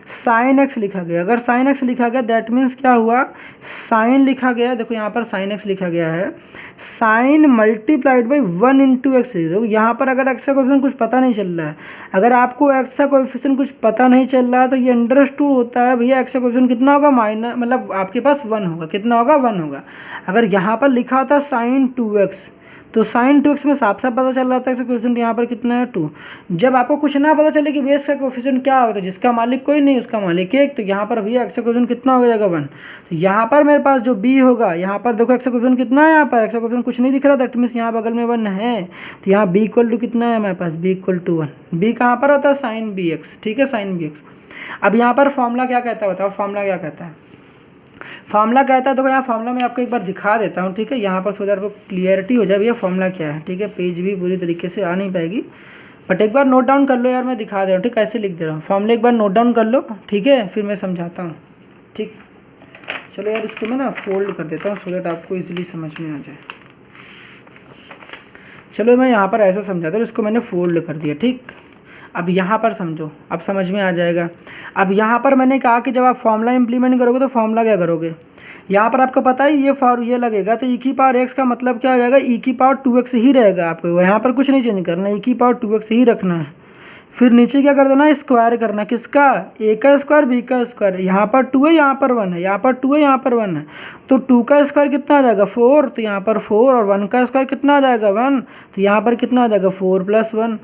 साइन एक्स लिखा गया, अगर साइन एक्स लिखा गया दैट मीन्स क्या हुआ, साइन लिखा गया, देखो यहाँ पर साइन एक्स लिखा गया है, sine multiplied by 1 into x. देखो यहाँ पर अगर एक्स का कोएफिशिएंट कुछ पता नहीं चल रहा है, अगर आपको एक्स का कोएफिशिएंट कुछ पता नहीं चल रहा है तो ये अंडरस्टूड होता है भैया एक्स का कोएफिशिएंट कितना होगा, माइनस मतलब आपके पास 1 होगा, कितना होगा 1 होगा। अगर यहाँ पर लिखा था साइन 2x तो साइन 2x में साफ साफ पता चल रहा था इसका कोएफिशिएंट यहाँ पर कितना है 2। जब आपको कुछ ना पता चले कि बेस का कोएफिशिएंट क्या होगा, तो जिसका मालिक कोई नहीं उसका मालिक 1, तो यहाँ पर भैया एक्स का कोएफिशिएंट कितना हो जाएगा 1। तो यहाँ पर मेरे पास जो b होगा, यहाँ पर देखो एक्स का कोएफिशिएंट कितना है, यहाँ पर एक्स का कोएफिशिएंट कुछ नहीं दिख रहा, दैट मीन्स यहाँ बगल में 1 है, तो यहाँ b इक्वल टू कितना है हमारे पास, b इक्वल टू 1। b कहाँ पर होता है, साइन bx, ठीक है, साइन bx। अब यहाँ पर फॉर्मूला क्या कहता है बताओ, फॉर्मूला क्या कहता है, फॉर्मूला कहता है, देखो यहाँ फॉर्मूला मैं आपको एक बार दिखा देता हूँ, ठीक है, यहाँ पर सो दैट आपको क्लियरिटी हो जाए भैया फॉर्मूला क्या है, ठीक है। पेज भी पूरी तरीके से आ नहीं पाएगी, बट एक बार नोट डाउन कर लो यार, मैं दिखा दे रहा हूँ, ठीक, ऐसे लिख दे रहा हूँ, फॉर्मूला एक बार नोट डाउन कर लो, ठीक है, फिर मैं समझाता हूँ, ठीक। चलो यार इसको मैं ना फोल्ड कर देता हूँ सो दैट आपको ईजिली समझ में आ जाए। चलो मैं यहाँ पर ऐसा समझाता हूँ, इसको मैंने फोल्ड कर दिया, ठीक। अब यहाँ पर समझो, अब समझ में आ जाएगा। अब यहाँ पर मैंने कहा कि जब आप फॉर्मूला इंप्लीमेंट करोगे तो फॉर्मूला क्या करोगे, यहाँ पर आपको पता है ये लगेगा, तो ई की पावर एक्स का मतलब क्या हो जाएगा, ई की पावर 2x ही रहेगा, आपको यहाँ पर कुछ नहीं चेंज करना, ई की पावर 2x ही रखना है। फिर नीचे क्या कर देना, स्क्वायर करना, किसका, ए का स्क्वायर बी का स्क्वायर, यहाँ पर 2 है यहाँ पर 1 है, यहाँ पर 2 है यहाँ पर 1 है, तो 2 का स्क्वायर कितना आ जाएगा 4, तो यहाँ पर 4, और 1 का स्क्वायर कितना आ जाएगा 1, तो यहाँ पर कितना आ जाएगा 4 + 1।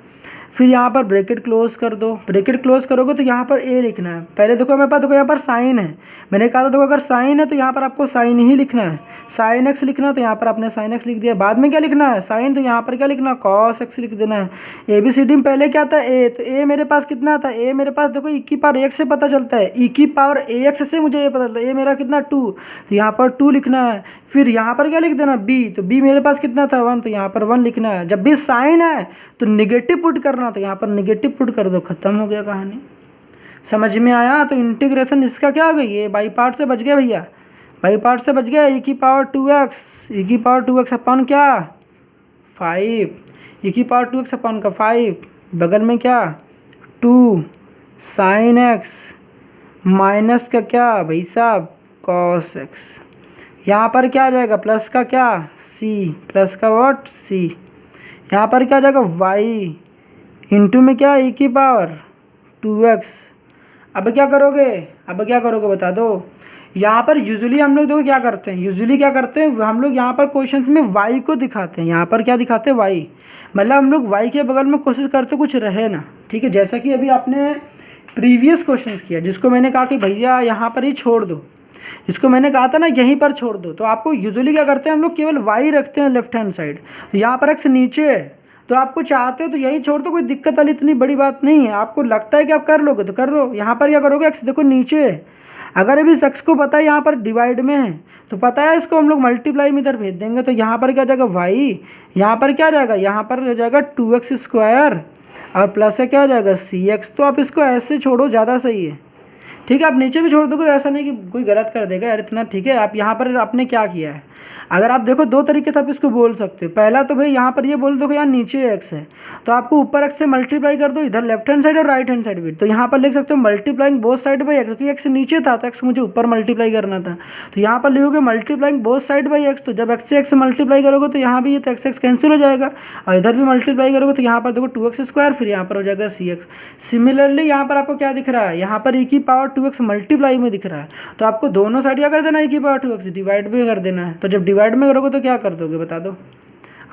फिर यहाँ पर ब्रैकेट क्लोज कर दो, ब्रैकेट क्लोज करोगे तो यहाँ पर ए लिखना है, पहले देखो मेरे पास देखो यहाँ पर साइन है, मैंने कहा था देखो अगर साइन है तो यहाँ पर आपको साइन ही लिखना है, साइन एक्स लिखना है तो यहाँ पर आपने साइन एक्स लिख दिया, बाद में क्या लिखना है साइन, तो यहाँ पर क्या लिखना है कॉस एक्स लिख देना है। ए बी सी डी में पहले क्या था ए, तो ए मेरे पास कितना था, ए मेरे पास देखो ई की पावर एक्स से पता चलता है, ई की पावर ए एक्स से मुझे ये पता चलता है, ए मेरा कितना 2, तो यहाँ पर 2 लिखना है। फिर यहाँ पर क्या लिख देना बी, तो बी मेरे पास कितना था 1, तो यहाँ पर 1 लिखना है। जब भी साइन है तो निगेटिव पुट करना, तो यहाँ पर निगेटिव पुट कर दो, खत्म हो गया कहानी। समझ में आया, तो इंटीग्रेशन इसका क्या हो गई, ये बाई पार्ट से बच गया भैया, बाई पार्ट से बच गया, ई की पावर 2x, ई की पावर 2x अपन क्या 5, ई की पावर 2x अपन का 5, बगल में क्या 2 साइन एक्स माइनस का क्या भाई साहब कॉस एक्स, यहाँ पर क्या आ जाएगा प्लस का क्या c, प्लस का व्हाट c, यहाँ पर क्या आ जाएगा y इंटू में क्या ई की पावर 2x। अब क्या करोगे, अब क्या करोगे बता दो। यहाँ पर यूजुअली हम लोग देखो क्या करते हैं, यूजुअली क्या करते हैं हम लोग यहाँ पर क्वेश्चंस में y को दिखाते हैं, यहाँ पर क्या दिखाते हैं y, मतलब हम लोग y के बगल में कोशिश करते कुछ रहे ना, ठीक है। जैसा कि अभी आपने प्रीवियस क्वेश्चन किया जिसको मैंने कहा कि भैया यहाँ पर ही छोड़ दो, जिसको मैंने कहा था ना यहीं पर छोड़ दो, तो आपको यूजुअली क्या करते हैं हम लोग केवल y रखते हैं लेफ्ट हैंड साइड, तो यहाँ पर x नीचे है, तो आपको चाहते हो तो यही छोड़ दो, कोई दिक्कत वाली इतनी बड़ी बात नहीं है। आपको लगता है कि आप कर लोगे तो कर लो, यहाँ पर क्या करोगे x देखो नीचे है, अगर अभी x को पता है यहाँ पर डिवाइड में है तो पता है इसको हम लोग मल्टीप्लाई में इधर भेज देंगे, तो यहाँ पर क्या जाएगा y, यहाँ पर क्या जाएगा, यहाँ पर हो जाएगा 2x स्क्वायर और प्लस से क्या हो जाएगा cx, तो आप इसको ऐसे छोड़ो ज़्यादा सही है, ठीक है। आप नीचे भी छोड़ दोगे, ऐसा नहीं कि कोई गलत कर देगा यार इतना, ठीक है। आप यहाँ पर आपने क्या किया है, अगर आप देखो दो तरीके से आप इसको बोल सकते हो, पहला तो भाई यहाँ पर ये बोल दो कि यार नीचे x है तो आपको ऊपर x से मल्टीप्लाई कर दो, इधर लेफ्ट हैंड साइड और राइट हैंड साइड भी, तो यहाँ पर लिख सकते हो multiplying both side by x, क्योंकि x नीचे था तो x मुझे ऊपर मल्टीप्लाई करना था, तो यहाँ पर लिखोगे multiplying both side by x, तो जब x से x मल्टीप्लाई करोगे तो यहाँ भी ये तो x कैंसिल हो जाएगा, और इधर भी मल्टीप्लाई करोगे तो यहाँ पर देखो 2x स्क्वायर, फिर यहाँ पर हो जाएगा cx। सिमिलरली यहाँ पर आपको क्या दिख रहा है, यहाँ पर e की पावर 2x मल्टीप्लाई में दिख रहा है, तो आपको दोनों साइड क्या कर देना e की पावर 2x डिवाइड भी कर देना है, तो जब डिवाइड में करोगे तो क्या कर दोगे बता दो,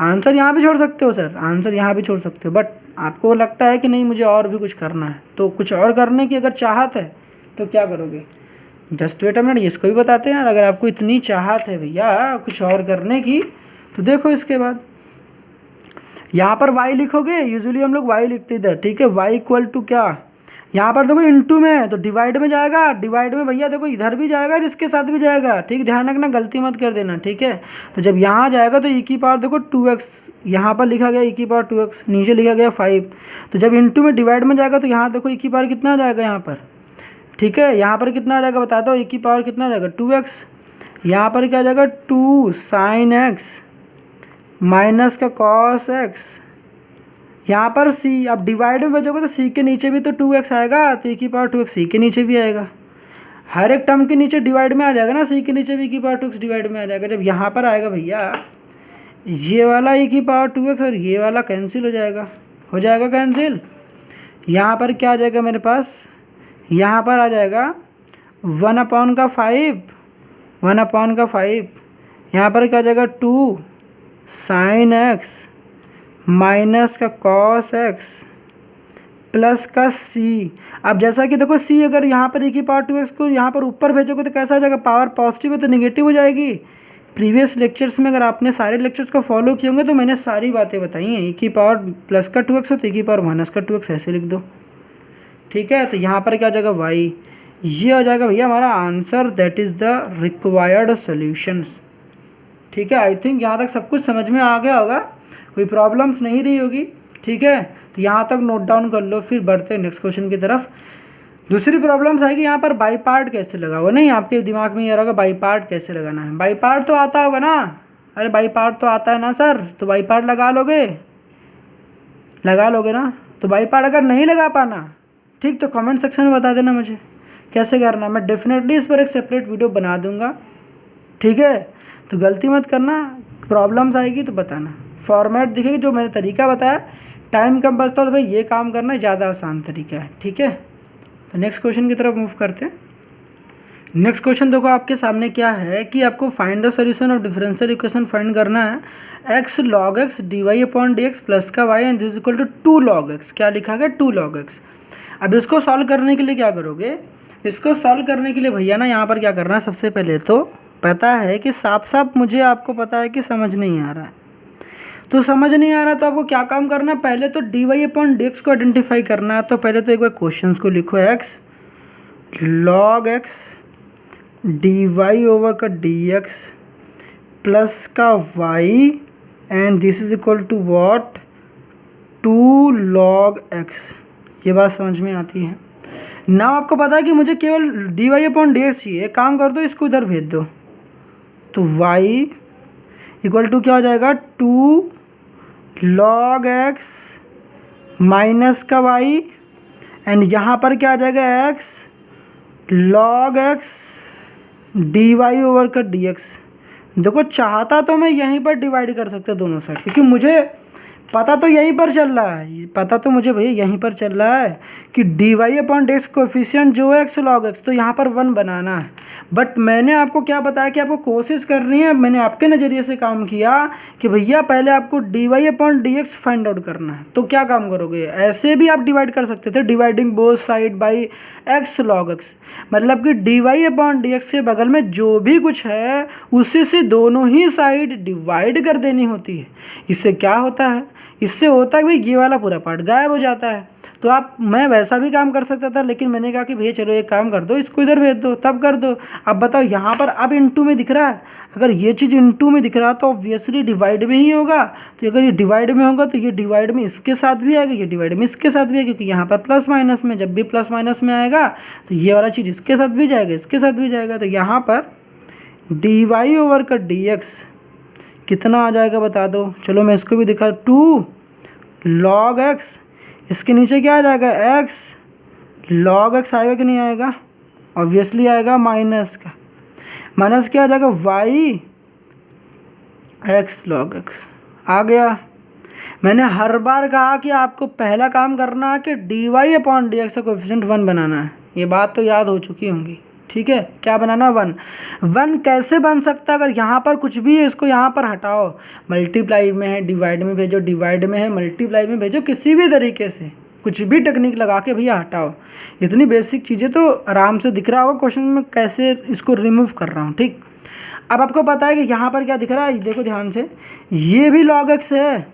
आंसर यहाँ भी छोड़ सकते हो सर, आंसर यहाँ भी छोड़ सकते हो, बट आपको लगता है कि नहीं मुझे और भी कुछ करना है, तो कुछ और करने की अगर चाहत है तो क्या करोगे? जस्ट वेट अ मिनट, इसको भी बताते हैं यार। अगर आपको इतनी चाहत है भैया कुछ और करने की तो देखो इसके बाद यहाँ पर y लिखोगे, यूजुअली हम लोग y लिखते इधर, ठीक है। y इक्वल टू क्या, यहाँ पर देखो इनटू में है तो डिवाइड में जाएगा, डिवाइड में भैया देखो इधर भी जाएगा और इसके साथ भी जाएगा, ठीक, ध्यान रखना, गलती मत कर देना, ठीक है। तो जब यहाँ जाएगा तो e की पावर देखो 2x, यहाँ पर लिखा गया e की पावर 2x, नीचे लिखा गया 5, तो जब इनटू में डिवाइड में जाएगा तो यहाँ देखो e की पावर कितना आ जाएगा यहाँ पर, ठीक है। यहाँ पर कितना आ जाएगा बता दो, e की पावर कितना आ जाएगा 2x, यहाँ पर क्या आ जाएगा 2 sin x माइनस का cos x, यहाँ पर c, अब डिवाइड में बचोगे तो c के नीचे भी तो 2x आएगा, तो e की पावर 2x c के नीचे भी आएगा, हर एक टर्म के नीचे डिवाइड में आ जाएगा ना, c के नीचे भी e की पावर 2x डिवाइड में आ जाएगा। जब यहाँ पर आएगा भैया ये वाला e की पावर 2x और ये वाला कैंसिल हो जाएगा कैंसिल। यहाँ पर क्या आ जाएगा मेरे पास, यहाँ पर आ जाएगा 1/5, 1/5, यहाँ पर क्या आ जाएगा 2 sin x माइनस का cos x प्लस का c। अब जैसा कि देखो c अगर यहाँ पर e की पावर 2x को यहाँ पर ऊपर भेजोगे तो कैसा आ जाएगा, पावर पॉजिटिव है तो नेगेटिव हो जाएगी। प्रीवियस लेक्चर्स में अगर आपने सारे लेक्चर्स को फॉलो किए होंगे तो मैंने सारी बातें बताई हैं। e की पावर प्लस का 2x हो तो e की पावर माइनस का 2x ऐसे लिख दो, ठीक है। तो यहाँ पर क्या आ जाएगा y, ये हो जाएगा भैया हमारा answer, that is the required solutions, ठीक है। आई थिंक यहाँ तक सब कुछ समझ में आ गया होगा, कोई प्रॉब्लम्स नहीं रही होगी, ठीक है। तो यहाँ तक नोट डाउन कर लो, फिर बढ़ते हैं नेक्स्ट क्वेश्चन की तरफ। दूसरी प्रॉब्लम्स आएगी यहाँ पर बाई पार्ट कैसे लगाओगे, नहीं आपके दिमाग में ये रहेगा बाई पार्ट कैसे लगाना है। बाई पार्ट तो आता होगा ना, अरे बाई पार्ट तो आता है ना सर, तो बाई पार्ट लगा लोगे ना। तो बाई पार्ट अगर नहीं लगा पाना, ठीक, तो कमेंट सेक्शन में बता देना मुझे कैसे करना, मैं डेफिनेटली इस पर एक सेपरेट वीडियो बना दूंगा, ठीक है। तो गलती मत करना, प्रॉब्लम्स आएगी तो बताना, फॉर्मेट दिखेगी जो मैंने तरीका बताया, टाइम कम बचता तो भाई ये काम करना ज़्यादा आसान तरीका है, ठीक है। तो नेक्स्ट क्वेश्चन की तरफ मूव करते हैं। नेक्स्ट क्वेश्चन देखो आपके सामने क्या है कि आपको find the solution of differential equation find करना है, x log x dy/dx plus का y and this equal to 2 log x, क्या लिखा गया 2 log x। अब इसको सॉल्व करने के लिए क्या करोगे, इसको सॉल्व करने के लिए भैया ना यहाँ पर क्या करना है, सबसे पहले तो पता है कि साफ साफ मुझे आपको पता है कि समझ नहीं आ रहा है, तो समझ नहीं आ रहा तो आपको क्या काम करना है, पहले तो dy/dx को आइडेंटिफाई करना है। तो पहले तो एक बार क्वेश्चंस को लिखो, x log x dy/dx plus का y and this is equal to what 2 log x, ये बात समझ में आती है ना। आपको पता है कि मुझे केवल dy/dx चाहिए, एक काम कर दो इसको इधर भेज दो, तो y इक्वल टू क्या हो जाएगा 2 log x माइनस का y एंड यहाँ पर क्या आ जाएगा x log x dy/dx। देखो चाहता तो मैं यहीं पर डिवाइड कर सकता दोनों साइड, क्योंकि मुझे पता तो यहीं पर चल रहा है, पता तो मुझे भैया यहीं पर चल रहा है कि dy/dx कोफिशिएंट जो है x log x, तो यहाँ पर 1 बनाना है। बट मैंने आपको क्या बताया कि आपको कोशिश करनी है, मैंने आपके नज़रिए से काम किया कि भैया पहले आपको dy/dx फाइंड आउट करना है। तो क्या काम करोगे, ऐसे भी आप डिवाइड कर सकते थे, dividing both side by x log x, मतलब कि dy/dx के बगल में जो भी कुछ है उसी से दोनों ही साइड डिवाइड कर देनी होती है। इससे क्या होता है, इससे होता है भाई ये वाला पूरा पार्ट गायब हो जाता है। तो मैं वैसा भी काम कर सकता था, लेकिन मैंने कहा कि भैया चलो एक काम कर दो, इसको इधर भेज दो, तब कर दो। अब बताओ यहाँ पर अब इनटू में दिख रहा है, अगर ये चीज़ इनटू में दिख रहा है तो ऑब्वियसली डिवाइड में ही होगा। तो अगर ये डिवाइड में होगा तो ये डिवाइड में इसके साथ भी आएगा, ये डिवाइड में इसके साथ भी आएगा, क्योंकि यहाँ पर प्लस माइनस में, जब भी प्लस माइनस में आएगा तो ये वाला चीज़ इसके साथ भी जाएगा, इसके साथ भी जाएगा। तो यहाँ पर dy/dx कितना आ जाएगा बता दो, चलो मैं इसको भी दिखा, 2 log x, इसके नीचे क्या आ जाएगा x log x आएगा कि नहीं आएगा, ऑब्वियसली आएगा, माइनस का माइनस क्या आ जाएगा y x log x आ गया। मैंने हर बार कहा कि आपको पहला काम करना है कि dy/dx का कोएफिशिएंट 1 बनाना है, ये बात तो याद हो चुकी होंगी, ठीक है, क्या बनाना 1। 1 कैसे बन सकता है, अगर यहाँ पर कुछ भी है इसको यहाँ पर हटाओ, मल्टीप्लाई में है डिवाइड में भेजो, डिवाइड में है मल्टीप्लाई में भेजो, किसी भी तरीके से कुछ भी टेक्निक लगा के भैया हटाओ। इतनी बेसिक चीज़ें तो आराम से दिख रहा होगा क्वेश्चन में कैसे इसको रिमूव कर रहा हूँ। ठीक, अब आपको पता है कि यहाँ पर क्या दिख रहा है, देखो ध्यान से, ये भी log x है,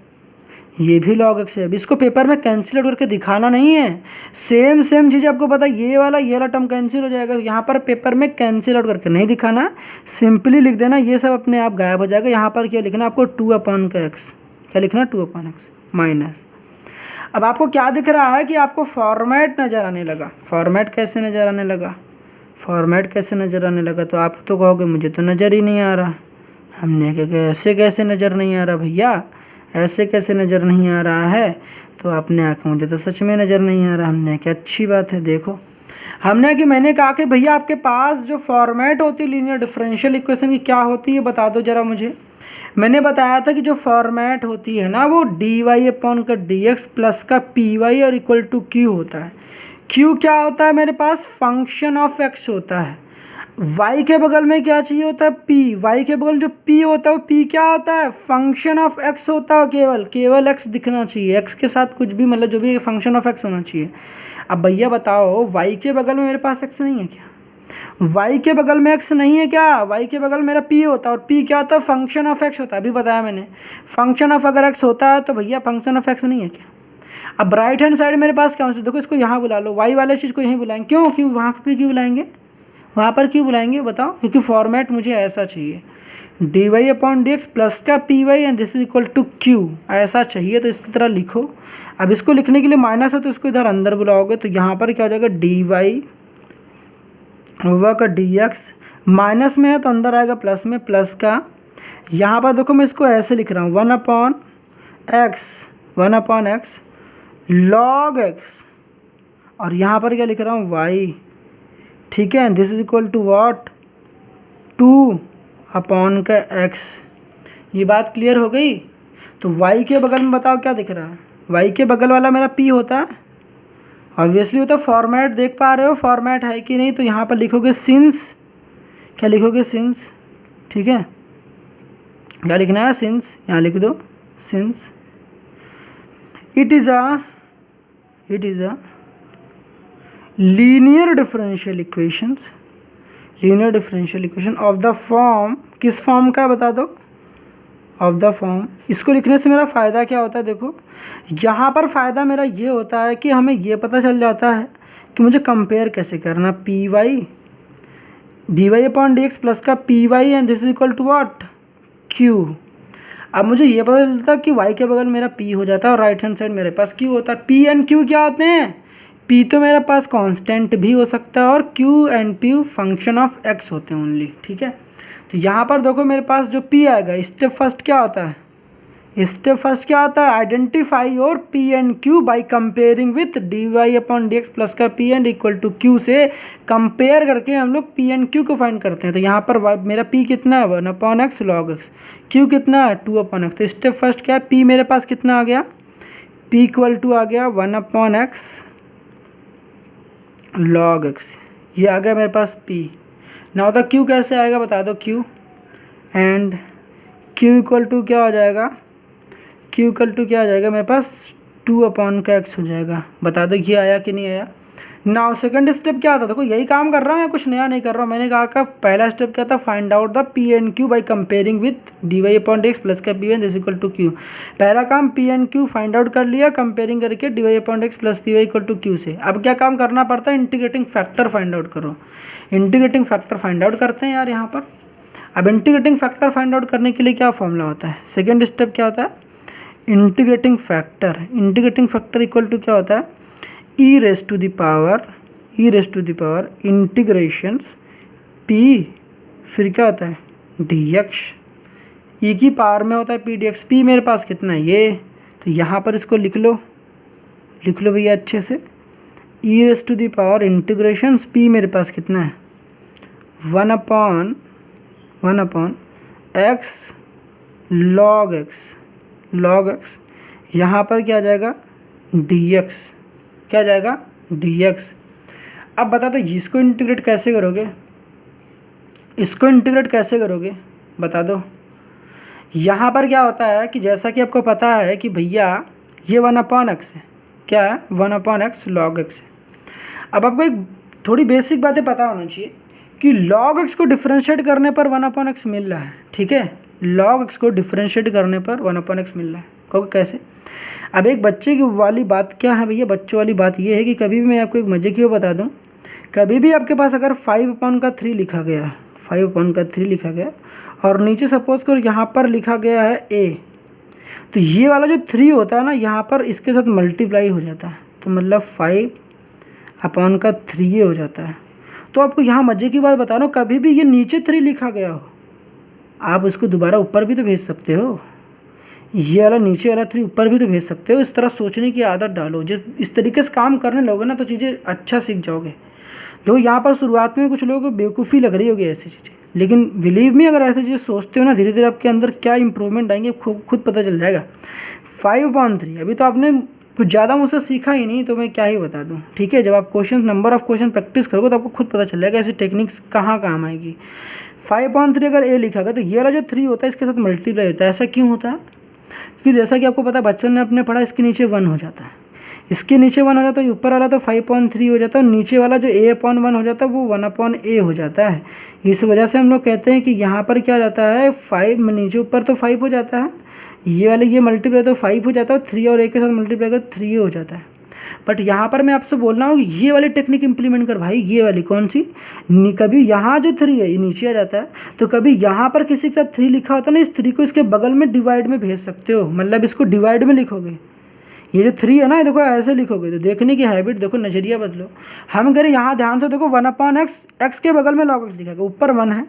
ये भी log x है। अब इसको पेपर में कैंसिल आउट करके दिखाना नहीं है, सेम चीज़ आपको पता है, ये वाला टर्म कैंसिल हो जाएगा, यहाँ पर पेपर में कैंसिल आउट करके नहीं दिखाना, सिंपली लिख देना, ये सब अपने आप गायब हो जाएगा। यहाँ पर क्या लिखना आपको 2/x, क्या लिखना 2/x माइनस। अब आपको क्या दिख रहा है कि आपको फॉर्मेट नज़र आने लगा। फॉर्मेट कैसे नज़र आने लगा, फॉर्मेट कैसे नज़र आने लगा, तो आप तो कहोगे मुझे तो नज़र ही नहीं आ रहा। हमने कहा ऐसे कैसे नज़र नहीं आ रहा भैया, ऐसे कैसे नज़र नहीं आ रहा है, तो आपने आके मुझे तो सच में नज़र नहीं आ रहा। हमने क्या अच्छी बात है, देखो हमने कि मैंने कहा कि भैया आपके पास जो फॉर्मेट होती है लीनियर डिफरेंशियल इक्वेशन की क्या होती है बता दो ज़रा मुझे। मैंने बताया था कि जो फॉर्मेट होती है ना वो dy/dx प्लस का py और इक्वल टू q होता है। q क्या होता है मेरे पास, फंक्शन ऑफ x होता है। y के बगल में क्या चाहिए होता है p, y के बगल जो p होता है वो p क्या होता है, फंक्शन ऑफ x होता है। केवल x दिखना चाहिए, x के साथ कुछ भी मतलब जो भी फंक्शन ऑफ x होना चाहिए। अब भैया बताओ y के बगल में मेरे पास x नहीं है क्या, y के बगल में x नहीं है क्या, y के बगल मेरा p होता है, और p क्या होता है, फंक्शन ऑफ x होता है। अभी बताया मैंने, फंक्शन ऑफ अगर x होता है तो भैया फंक्शन ऑफ x नहीं है क्या। अब राइट हैंड साइड मेरे पास क्या हो, देखो इसको यहाँ बुला लो, y वाले चीज़ को यहीं बुलाएंगे, क्यों, क्यों वहाँ पे क्यों बुलाएंगे, वहाँ पर क्यों बुलाएंगे बताओ, क्योंकि फॉर्मेट मुझे ऐसा चाहिए, dy/dx प्लस का py and this is equal to q, ऐसा चाहिए। तो इसकी तरह लिखो। अब इसको लिखने के लिए माइनस है तो इसको इधर अंदर बुलाओगे, तो यहाँ पर क्या हो जाएगा dy ओवर का dx, माइनस में है तो अंदर आएगा प्लस में, प्लस का यहाँ पर देखो मैं इसको ऐसे लिख रहा हूँ 1/x log x, और यहाँ पर क्या लिख रहा हूँ y, ठीक है, this is equal to what 2/x। ये बात क्लियर हो गई। तो y के बगल में बताओ क्या दिख रहा है, y के बगल वाला मेरा p होता है, ऑब्वियसली होता है। फॉर्मेट देख पा रहे हो, फॉर्मेट है कि नहीं, तो यहाँ पर लिखोगे सिंस, क्या लिखोगे सिंस, ठीक है, क्या लिखना है सिंस, यहाँ लिख दो since it is a linear differential equation of the form, किस फॉर्म का बता दो, ऑफ द फॉर्म। इसको लिखने से मेरा फ़ायदा क्या होता है, देखो यहाँ पर फ़ायदा मेरा ये होता है कि हमें ये पता चल जाता है कि मुझे कंपेयर कैसे करना, py dy/dx प्लस का py and this is equal to what q। अब मुझे ये पता चलता है कि y के बगल मेरा p हो जाता है और राइट हैंड साइड मेरे पास q होता है। p एंड q क्या होते हैं, p तो मेरे पास कांस्टेंट भी हो सकता है और q and p function of x होते हैं ओनली, ठीक है। तो यहाँ पर देखो मेरे पास जो p आएगा, स्टेप फर्स्ट क्या होता है, आइडेंटिफाई और p and q by comparing with dy/dx plus का p and equal to q से कंपेयर करके हम लोग p एंड q को फाइंड करते हैं। तो यहाँ पर मेरा p कितना है 1/x log x, q कितना है 2/x। तो स्टेप फर्स्ट क्या है, p मेरे पास कितना आ गया, p इक्वल टू आ गया 1/x log x, ये आ गया मेरे पास p। नाउ द q कैसे आएगा बता दो, q and q equal to क्या हो जाएगा, q इक्वल टू क्या आ जाएगा मेरे पास 2/x हो जाएगा। बता दो ये आया कि नहीं आया। नाउ सेकंड स्टेप क्या था, देखो यही काम कर रहा हूँ या कुछ नया नहीं कर रहा हूँ। मैंने कहा कि पहला स्टेप क्या था, find out the p and q by comparing with dy/dx plus का p and this equal to q। पहला काम p and q find out कर लिया कंपेयरिंग करके dy/dx plus py equal to q से। अब क्या काम करना पड़ता है, इंटीग्रेटिंग फैक्टर फाइंड आउट करो। इंटीग्रेटिंग फैक्टर फाइंड आउट करते हैं यार यहाँ पर। अब इंटीग्रेटिंग फैक्टर फाइंड आउट करने के लिए क्या फॉर्मूला होता है, सेकेंड स्टेप क्या होता है, इंटीग्रेटिंग फैक्टर इक्वल टू क्या होता है, e raise to the power integrations p, फिर क्या होता है dx, e की पावर में होता है p dx। p मेरे पास कितना है ये, तो यहाँ पर इसको लिख लो भैया अच्छे से, e raise to the power integrations p मेरे पास कितना है 1/x log x, यहाँ पर क्या आ जाएगा dx, क्या आ जाएगा dx। अब बता दो इसको इंटीग्रेट कैसे करोगे, इसको इंटीग्रेट कैसे करोगे बता दो। यहाँ पर क्या होता है कि जैसा कि आपको पता है कि भैया ये 1/x है, क्या है 1/x log x है। अब आपको एक थोड़ी बेसिक बातें पता होना चाहिए कि log x को डिफ्रेंशिएट करने पर 1/x मिल रहा है, ठीक है। log x को डिफ्रेंशिएट करने पर 1/x मिल रहा है, कहोगे कैसे। अब एक बच्चे की वाली बात क्या है भैया, बच्चों वाली बात ये है कि कभी भी मैं आपको एक मज़े की बता दूँ, कभी भी आपके पास अगर 5/3 लिखा गया, 5/3 लिखा गया और नीचे सपोज करो यहाँ पर लिखा गया है a, तो ये वाला जो 3 होता है ना यहाँ पर इसके साथ मल्टीप्लाई हो जाता है, तो मतलब 5/3 हो जाता है। तो आपको यहाँ मज़े की बात बता रहा हूँ, कभी भी ये नीचे 3 लिखा गया हो आप इसको दोबारा ऊपर भी तो भेज सकते हो, ये वाला नीचे वाला 3 ऊपर भी तो भेज सकते हो। इस तरह सोचने की आदत डालो, जब इस तरीके से काम करने लगोगे ना तो चीज़ें अच्छा सीख जाओगे। देखो यहाँ पर शुरुआत में कुछ लोगों को बेवकूफ़ी लग रही होगी ऐसी चीज़ें, लेकिन बिलीव मी अगर ऐसी चीज़ें सोचते हो ना धीरे धीरे आपके अंदर क्या इंप्रूवमेंट आएंगे खुद पता चल जाएगा। 5/3 अभी तो आपने कुछ ज़्यादा मुझसे सीखा ही नहीं, तो मैं क्या ही बता दूँ, ठीक है। जब आप नंबर ऑफ क्वेश्चन प्रैक्टिस करोगे तो आपको खुद पता चल जाएगा ऐसी टेक्निक्स कहाँ काम आएगी। 5/3 अगर ए लिखा गया तो ये वाला जो 3 होता है इसके साथ मल्टीप्लाई होता है। ऐसा क्यों होता है, क्योंकि जैसा कि आपको पता है बचपन में आपने पढ़ा, इसके नीचे 1 हो जाता है, इसके नीचे 1 हो जाता है, ऊपर वाला तो 5/3 हो जाता है, और नीचे वाला जो a/1 हो जाता है वो 1/a हो जाता है। इस वजह से हम लोग कहते हैं कि यहाँ पर क्या जाता है 5, नीचे ऊपर तो 5 हो जाता है, ये वाले ये मल्टीप्लाई तो 5 हो जाता है, 3 और a के साथ मल्टीप्लाई कर 3 हो जाता है। बट यहाँ पर मैं आपसे बोल रहा हूँ ये वाली टेक्निक इंप्लीमेंट कर भाई, ये वाली कौन सी, कभी यहाँ जो 3 है ये नीचे आ जाता है, तो कभी यहाँ पर किसी के साथ 3 लिखा होता है ना, इस 3 को इसके बगल में डिवाइड में भेज सकते हो, मतलब इसको डिवाइड में लिखोगे। ये जो 3 है ना देखो ऐसे लिखोगे तो देखने की हैबिट देखो, नज़रिया बदलो। हम करें यहाँ ध्यान से देखो 1/x, x के बगल में log x लिखा गया, ऊपर 1 है,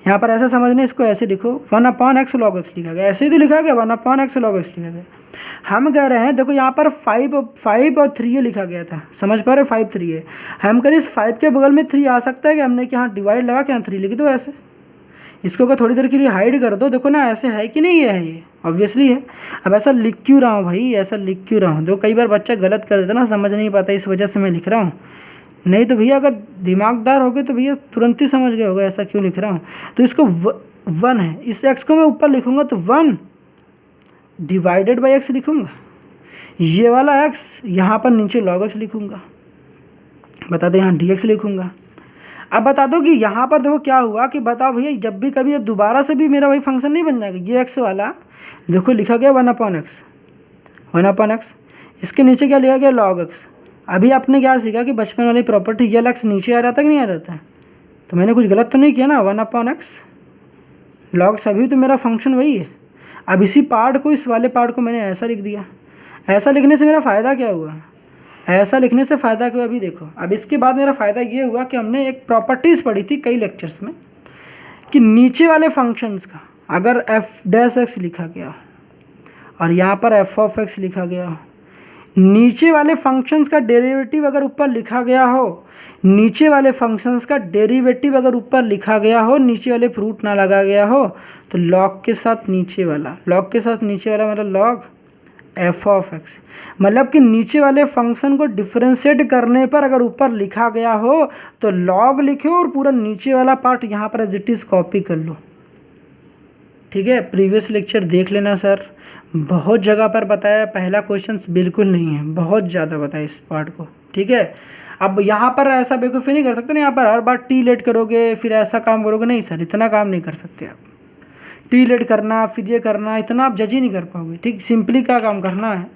यहाँ पर ऐसे समझने इसको ऐसे लिखो 1/x log x लिखा गया, ऐसे ही तो लिखा गया 1/x log x लिखा गया। हम कह रहे हैं देखो यहाँ पर 5 और 3 लिखा गया था, समझ पा रहे हो 5 3 है, हम करें इस 5 के बगल में 3 आ सकता है कि हमने यहाँ डिवाइड लगा के यहाँ 3 लिख दो ऐसे, इसको अगर थोड़ी देर के लिए हाइड कर दो, देखो ना ऐसे है कि नहीं है, ये ऑब्वियसली है। अब ऐसा लिख क्यों रहा हूँ भाई, ऐसा लिख क्यों रहा हूँ, देखो कई बार बच्चा गलत कर देता ना, समझ नहीं पाता, इस वजह से मैं लिख रहा हूँ। नहीं तो भैया अगर दिमागदार हो गए तो भैया तुरंत ही समझ गए होगा ऐसा क्यों लिख रहा हूँ। तो इसको 1 है, इस x को मैं ऊपर लिखूँगा तो 1 डिवाइडेड बाई x लिखूँगा, ये वाला x यहाँ पर नीचे log x लिखूँगा, बता दो यहाँ dx लिखूँगा। अब बता दो कि यहाँ पर देखो क्या हुआ कि बताओ भैया जब भी कभी अब दोबारा से भी मेरा वही फंक्शन नहीं बन जाएगा, ये x वाला देखो लिखा गया 1/x, इसके नीचे क्या लिखा गया log x। अभी आपने क्या सीखा कि बचपन वाली प्रॉपर्टी ये x नीचे आ जाता है कि नहीं आ जाता है, तो मैंने कुछ गलत तो नहीं किया ना, 1/x log x अभी तो मेरा फंक्शन वही है। अब इसी पार्ट को, इस वाले पार्ट को मैंने ऐसा लिख दिया, ऐसा लिखने से मेरा फ़ायदा क्या हुआ, ऐसा लिखने से फ़ायदा क्यों, अभी देखो। अब इसके बाद मेरा फ़ायदा ये हुआ कि हमने एक प्रॉपर्टीज़ पढ़ी थी कई लेक्चर्स में कि नीचे वाले फंक्शंस का अगर f' लिखा गया और यहाँ पर f(x) लिखा गया, नीचे वाले फंक्शंस का डेरिवेटिव अगर ऊपर लिखा गया हो, नीचे वाले फंक्शंस का डेरिवेटिव अगर ऊपर लिखा गया हो, नीचे वाले फ्रूट ना लगा गया हो, तो log के साथ नीचे वाला, log के साथ नीचे वाला मतलब log f(x), मतलब कि नीचे वाले फंक्शन को डिफ्रेंशिएट करने पर अगर ऊपर लिखा गया हो तो log लिखो और पूरा नीचे वाला पार्ट यहाँ पर एज इट इज़ कॉपी कर लो, ठीक है। प्रीवियस लेक्चर देख लेना सर, बहुत जगह पर बताया, पहला क्वेश्चन बिल्कुल नहीं है, बहुत ज़्यादा बताया इस पार्ट को, ठीक है। अब यहाँ पर ऐसा बेवकूफ़ी नहीं कर सकते ना, यहाँ पर हर बार टी लेट करोगे फिर ऐसा काम करोगे, नहीं सर इतना काम नहीं कर सकते आप, टी लेट करना फिर ये करना इतना आप जज ही नहीं कर पाओगे, ठीक। सिंपली क्या काम करना है,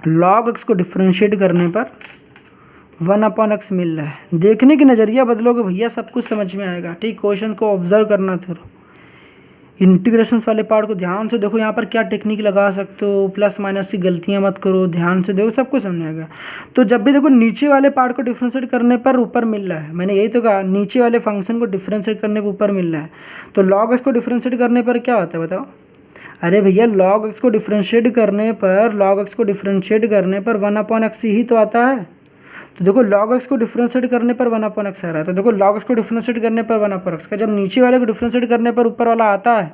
log x को डिफ्रेंशिएट करने पर 1/x मिल रहा है, देखने की नज़रिया बदलोगे भैया सब कुछ समझ में आएगा, ठीक। क्वेश्चन को ऑब्जर्व करना था, इंटीग्रेशंस वाले पार्ट को ध्यान से देखो, यहाँ पर क्या टेक्निक लगा सकते हो, प्लस माइनस की गलतियाँ मत करो, ध्यान से देखो सब कुछ समझ आएगा। तो जब भी देखो नीचे वाले पार्ट को डिफ्रेंशिएट करने पर ऊपर मिल रहा है, मैंने यही तो कहा नीचे वाले फंक्शन को डिफ्रेंशिएट करने पर ऊपर मिल रहा है, तो log x को डिफ्रेंशिएट करने पर क्या होता है बताओ। अरे भैया log x को डिफ्रेंशिएट करने पर 1/x ही तो आता है, तो देखो log x को डिफ्रेंशिएट करने पर 1/x आ रहा है, तो देखो log x को डिफ्रेंशिएट करने पर 1/x का जब नीचे वाले को डिफ्रेंशिएट करने पर ऊपर वाला आता है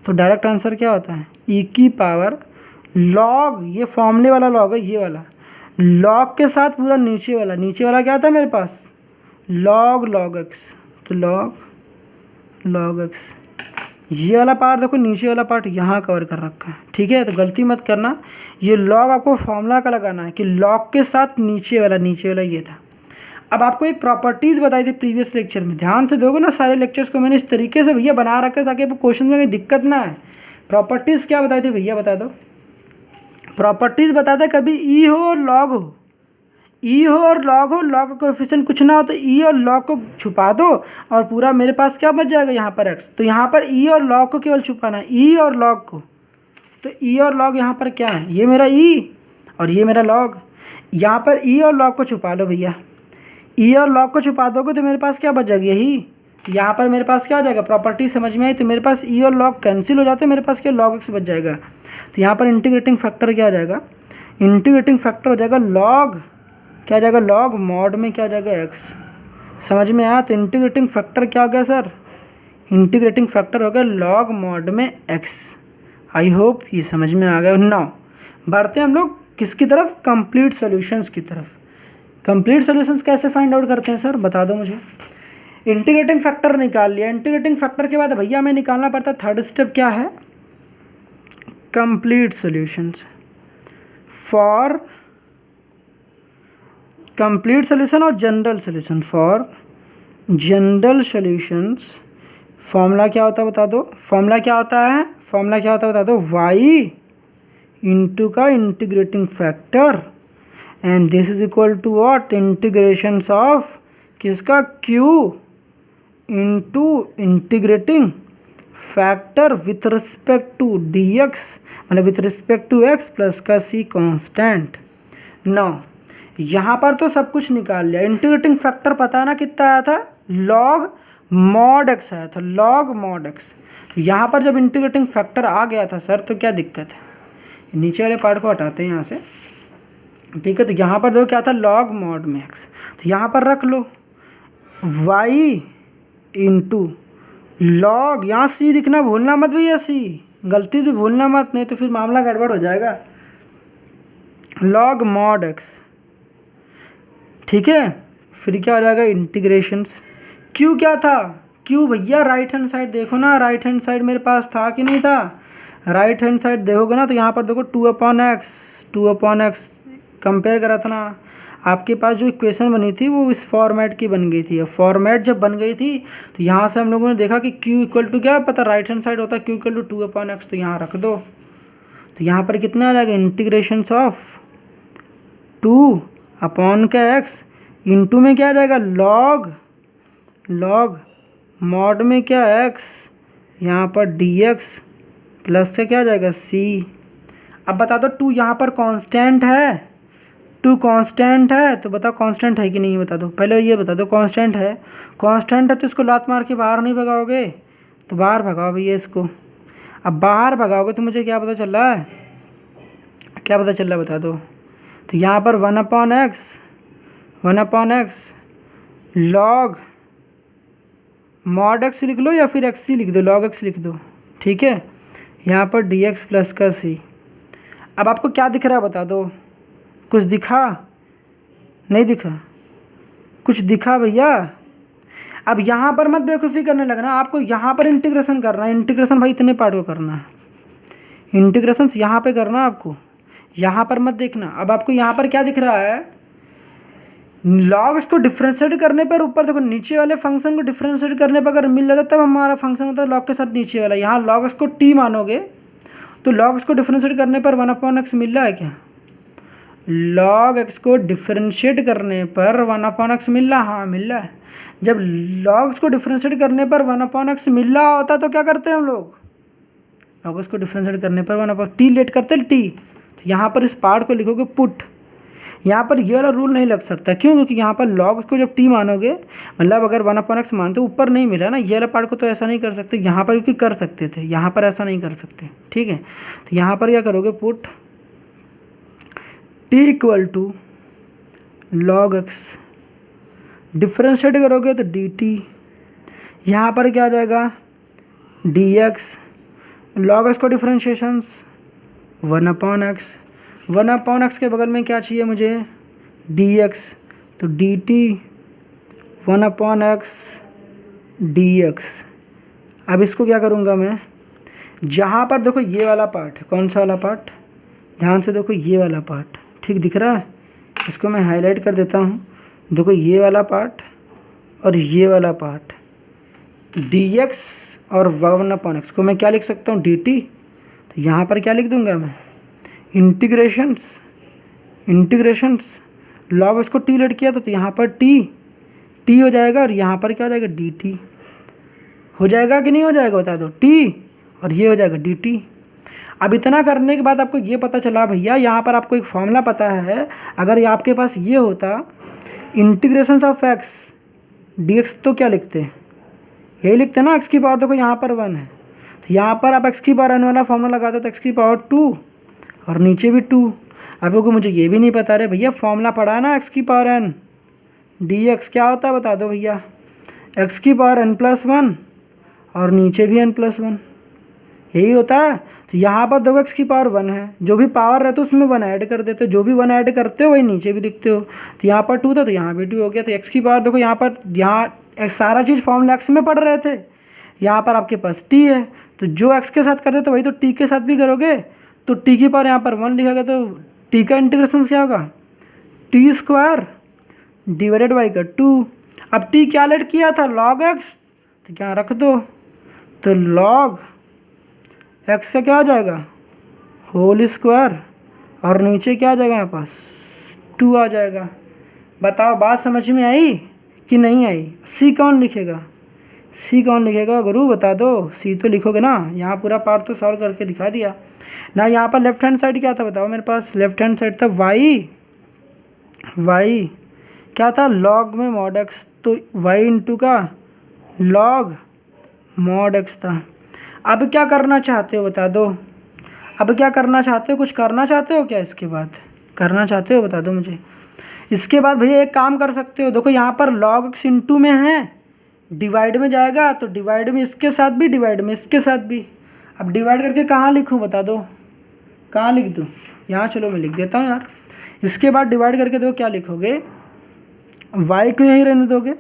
तो डायरेक्ट आंसर क्या होता है e⁻, log, ये फॉर्मूले वाला log है, ये वाला log के साथ पूरा नीचे वाला क्या आता है मेरे पास log x, तो log log x। ये वाला पार्ट देखो, नीचे वाला पार्ट यहाँ कवर कर रखा है, ठीक है। तो गलती मत करना, ये लॉग आपको फॉर्मूला का लगाना है कि लॉग के साथ नीचे वाला ये था। अब आपको एक प्रॉपर्टीज़ बताई थी प्रीवियस लेक्चर में, ध्यान से देखो ना, सारे लेक्चर्स को मैंने इस तरीके से भैया बना रखा है ताकि आपको क्वेश्चन में कोई दिक्कत ना आए। प्रॉपर्टीज़ क्या बताई थी भैया, बता दो। प्रॉपर्टीज़ बताते हैं कभी ई हो और लॉग हो, ई हो और लॉग हो, लॉग का कोएफिशिएंट कुछ ना हो तो ई और लॉग को छुपा दो और पूरा मेरे पास क्या बच जाएगा यहाँ पर एक्स। तो यहाँ पर ई और लॉग को केवल छुपाना है, ई और लॉग को। तो ई और लॉग यहाँ पर क्या है, ये मेरा ई और ये मेरा लॉग। यहाँ पर ई और लॉग को छुपा लो भैया, ई और लॉग को छुपा दोगे तो मेरे पास क्या बच जाएगी, यही। यहाँ पर मेरे पास क्या आ जाएगा, प्रॉपर्टी समझ में आई। तो मेरे पास ई और लॉग कैंसिल हो जाते हैं, मेरे पास क्या लॉग एक्स बच जाएगा। तो यहाँ पर इंटीग्रेटिंग फैक्टर क्या आ जाएगा, इंटीग्रेटिंग फैक्टर हो जाएगा लॉग, क्या आ जाएगा, लॉग मॉड में क्या आ जाएगा, एक्स। समझ में आया। तो इंटीग्रेटिंग फैक्टर क्या हो गया सर, इंटीग्रेटिंग फैक्टर हो गया लॉग मॉड में एक्स। आई होप ये समझ में आ गया। नाउ बढ़ते हैं हम लोग किसकी तरफ, कंप्लीट सॉल्यूशंस की तरफ। कंप्लीट सॉल्यूशंस कैसे फाइंड आउट करते हैं सर, बता दो मुझे। इंटीग्रेटिंग फैक्टर निकाल लिया, इंटीग्रेटिंग फैक्टर के बाद भैया हमें निकालना पड़ता है थर्ड स्टेप, क्या है, complete solutions. For complete solution और general solution, for general solutions formula क्या होता है बता दो, फॉर्मूला क्या होता है, फॉर्मूला क्या होता है बता दो, y इंटू का integrating factor and this is equal to what, integrations of किसका, q into integrating factor with respect to dx, मतलब with respect to x plus का c कांस्टेंट। नौ यहाँ पर तो सब कुछ निकाल लिया। इंटीग्रेटिंग फैक्टर पता है ना कितना आया था, लॉग मॉड x आया था, लॉग मॉड x। यहाँ पर जब इंटीग्रेटिंग फैक्टर आ गया था सर तो क्या दिक्कत है, नीचे वाले पार्ट को हटाते हैं यहाँ से, ठीक है। तो यहाँ पर देखो क्या था, लॉग मॉड में x, तो यहाँ पर रख लो y इंटू लॉग, यहाँ c लिखना भूलना मत भैया, c गलती से भूलना मत, नहीं तो फिर मामला गड़बड़ हो जाएगा, लॉग मॉड x, ठीक है। फिर क्या हो जाएगा, इंटीग्रेशंस। q क्या था, q भैया राइट हैंड साइड देखो ना, राइट हैंड साइड मेरे पास था कि नहीं था, राइट हैंड साइड देखोगे ना तो यहाँ पर देखो 2/x कंपेयर करा था ना, आपके पास जो इक्वेशन बनी थी वो इस फॉर्मेट की बन गई थी। फॉर्मेट जब बन गई थी तो यहाँ से हम लोगों ने देखा कि q इक्वल टू क्या पता, राइट हैंड साइड होता है q इक्वल टू 2/x, तो यहाँ रख दो। तो यहाँ पर कितना आ जाएगा, इंटीग्रेशंस ऑफ 2/x इंटू में क्या आ जाएगा, लॉग मॉड में क्या x, यहाँ पर dx प्लस से क्या आ जाएगा c। अब बता दो 2 यहाँ पर कांस्टेंट है, 2 कांस्टेंट है, तो बताओ कांस्टेंट है कि नहीं, बता दो पहले ये बता दो, कांस्टेंट है, कांस्टेंट है तो इसको लात मार के बाहर नहीं भगाओगे, तो बाहर भगाओ भैया इसको। अब बाहर भगाओगे तो मुझे क्या पता चल रहा है, क्या पता चल रहा है बता दो। तो यहाँ पर 1/x लॉग मॉड x लिख लो या फिर x लिख दो, log x लिख दो, ठीक है। यहाँ पर dx प्लस का c। अब आपको क्या दिख रहा है बता दो, कुछ दिखा, नहीं दिखा, कुछ दिखा भैया। अब यहाँ पर मत बेवकूफ़ी करने लगना, आपको यहाँ पर इंटीग्रेशन करना है, इंटीग्रेशन भाई इतने पार्ट को करना है, इंटीग्रेशन यहाँ पे करना है आपको, यहाँ पर मत देखना। अब आपको यहाँ पर क्या दिख रहा है, लॉग इसको डिफ्रेंशिएट करने पर ऊपर देखो, नीचे वाले फंक्शन को डिफ्रेंशिएट करने पर अगर मिल जाता तब हमारा फंक्शन होता है लॉग के साथ नीचे वाला। यहाँ लॉग इसको टी मानोगे तो लॉग इसको डिफ्रेंशिएट करने पर 1/x मिल रहा है क्या, लॉग एक्स को डिफ्रेंशिएट करने पर 1/x मिल रहा, हाँ मिल रहा है। जब लॉग इसको डिफ्रेंशिएट करने पर 1/x मिल रहा होता तो क्या करते हैं हम लोग, लॉग इसको डिफ्रेंशिएट करने पर 1/, टी लेट करते हैं टी। तो यहाँ पर इस पार्ट को लिखोगे पुट, यहाँ पर ये वाला रूल नहीं लग सकता, क्यों, क्योंकि यहाँ पर लॉग को जब टी मानोगे, मतलब अगर 1/x मानते ऊपर नहीं मिला ना, ये वाला पार्ट को तो ऐसा नहीं कर सकते, यहाँ पर क्योंकि कर सकते थे, यहाँ पर ऐसा नहीं कर सकते, ठीक है। तो यहाँ पर क्या करोगे, put t equal to log x, differentiate करोगे तो डी टी, यहाँ पर क्या आ जाएगा डी एक्स, लॉग एक्स को डिफ्रेंशिएशंस 1/x, 1/x के बगल में क्या चाहिए मुझे, dx, तो dt 1/x dx अब इसको क्या करूँगा मैं, जहाँ पर देखो ये वाला पार्ट है, कौन सा वाला पार्ट, ध्यान से देखो ये वाला पार्ट, ठीक दिख रहा है, इसको मैं हाईलाइट कर देता हूँ। देखो ये वाला पार्ट और ये वाला पार्ट, dx और 1/x को मैं क्या लिख सकता हूँ, dt। तो यहाँ पर क्या लिख दूंगा मैं, इंटीग्रेशंस लॉग इसको t लेट किया तो यहाँ पर t हो जाएगा और यहाँ पर क्या हो जाएगा, dt हो जाएगा कि नहीं हो जाएगा बता दो, t और ये हो जाएगा dt। अब इतना करने के बाद आपको ये पता चला भैया, यहाँ पर आपको एक फॉर्मूला पता है, अगर आपके पास ये होता इंटीग्रेशन ऑफ x dx तो क्या लिखते हैं, यही लिखते हैं ना, x की पावर देखो यहाँ पर 1 है, तो यहाँ पर आप x की पावर n वाला फॉर्मूला लगाते तो x की पावर 2 और नीचे भी 2। अब क्योंकि मुझे ये भी नहीं पता रहे भैया, फॉर्मूला पढ़ा है ना, x की पावर n dx क्या होता है बता दो भैया, x की पावर n+1 और नीचे भी n+1, यही होता है। तो यहाँ पर देखो x की पावर 1 है, जो भी पावर रहते हो उसमें 1 ऐड कर देते हो, जो भी 1 ऐड करते हो वही नीचे भी लिखते हो। तो यहाँ पर 2 था तो यहाँ भी 2 हो गया। तो x की पावर देखो यहाँ सारा चीज़ फॉर्मूला x में पढ़ रहे थे, यहाँ पर आपके पास t है, तो जो x के साथ करते तो वही तो t के साथ भी करोगे। तो t की पावर यहाँ पर 1 लिखा गया, तो t का इंटीग्रेशन क्या होगा, t² डिवाइडेड बाई का 2। अब t क्या लेट किया था, log x, तो क्या रख दो, तो log x से क्या हो जाएगा, होल स्क्वायर और नीचे क्या आ जाएगा यहाँ पास 2 आ जाएगा। बताओ बात समझ में आई कि नहीं आई। c कौन लिखेगा, गुरु बता दो, c तो लिखोगे ना। यहाँ पूरा पार्ट तो सॉल्व करके दिखा दिया ना। यहाँ पर लेफ्ट हैंड साइड क्या था बताओ, मेरे पास लेफ्ट हैंड साइड था y क्या था, log में mod x, तो y इंटू का log mod x था। अब क्या करना चाहते हो बता दो, अब क्या करना चाहते हो, कुछ करना चाहते हो क्या, इसके बाद करना चाहते हो बता दो मुझे। इसके बाद भैया एक काम कर सकते हो, देखो यहाँ पर log x इंटू में है, डिवाइड में जाएगा तो डिवाइड में इसके साथ भी, डिवाइड में इसके साथ भी। अब डिवाइड करके कहाँ लिखूँ बता दो, कहाँ लिख दूँ, यहाँ चलो मैं लिख देता हूँ यार। इसके बाद डिवाइड करके देखो क्या लिखोगे, y को यहीं रहने दोगे,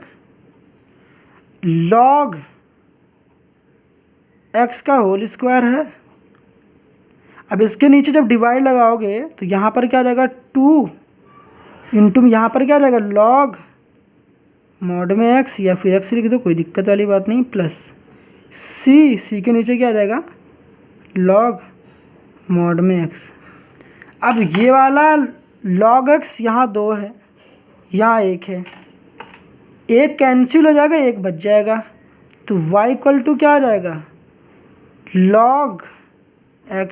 log x का होल स्क्वायर है। अब इसके नीचे जब डिवाइड लगाओगे तो यहाँ पर क्या आ जाएगा 2 इंटू यहाँ पर क्या आ जाएगा log mod में x, या फिर x लिख दो, कोई दिक्कत वाली बात नहीं, प्लस c के नीचे क्या आ जाएगा log mod में x। अब ये वाला log x यहाँ 2 है, यहाँ 1 है, एक कैंसिल हो जाएगा, एक बच जाएगा, तो y इक्वल टू क्या आ जाएगा log x।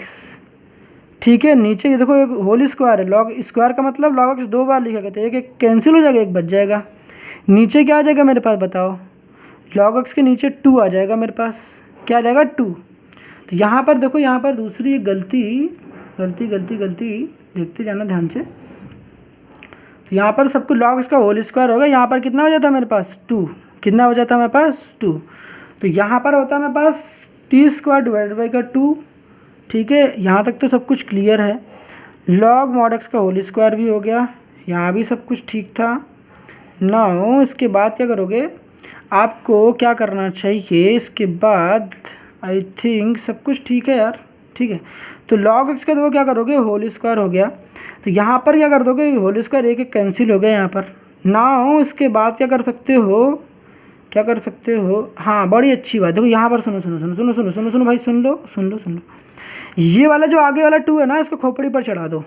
ठीक है, नीचे ये देखो एक होल स्क्वायर है, log स्क्वायर का मतलब log x 2 बार लिखा गया, तो एक कैंसिल हो जाएगा, एक बच जाएगा। नीचे क्या आ जाएगा मेरे पास बताओ, log x के नीचे 2 आ जाएगा मेरे पास, क्या आ जाएगा 2। तो यहाँ पर देखो, यहाँ पर दूसरी गलती देखते जाना ध्यान से। तो यहाँ पर सबको log x का होल स्क्वायर होगा, यहाँ पर कितना हो जाता है मेरे पास 2, कितना हो जाता है मेरे पास 2। तो यहाँ पर होता है मेरे पास t² डिवाइडेड बाई का 2। ठीक है, यहाँ तक तो सब कुछ क्लियर है। log mod x का होल स्क्वायर भी हो गया, यहाँ भी सब कुछ ठीक था। नाउ इसके बाद क्या करोगे, आपको क्या करना चाहिए, इसके बाद आई थिंक सब कुछ ठीक है यार। ठीक है, तो log x का दो क्या करोगे, होल स्क्वायर हो गया, तो यहाँ पर क्या कर दोगे, होल स्क्वायर एक कैंसिल हो गया यहाँ पर। नाउ इसके बाद क्या कर सकते हो, हाँ बड़ी अच्छी बात, देखो यहाँ पर सुनो भाई, सुन लो। ये वाला जो आगे वाला 2 है ना, इसको खोपड़ी पर चढ़ा दो।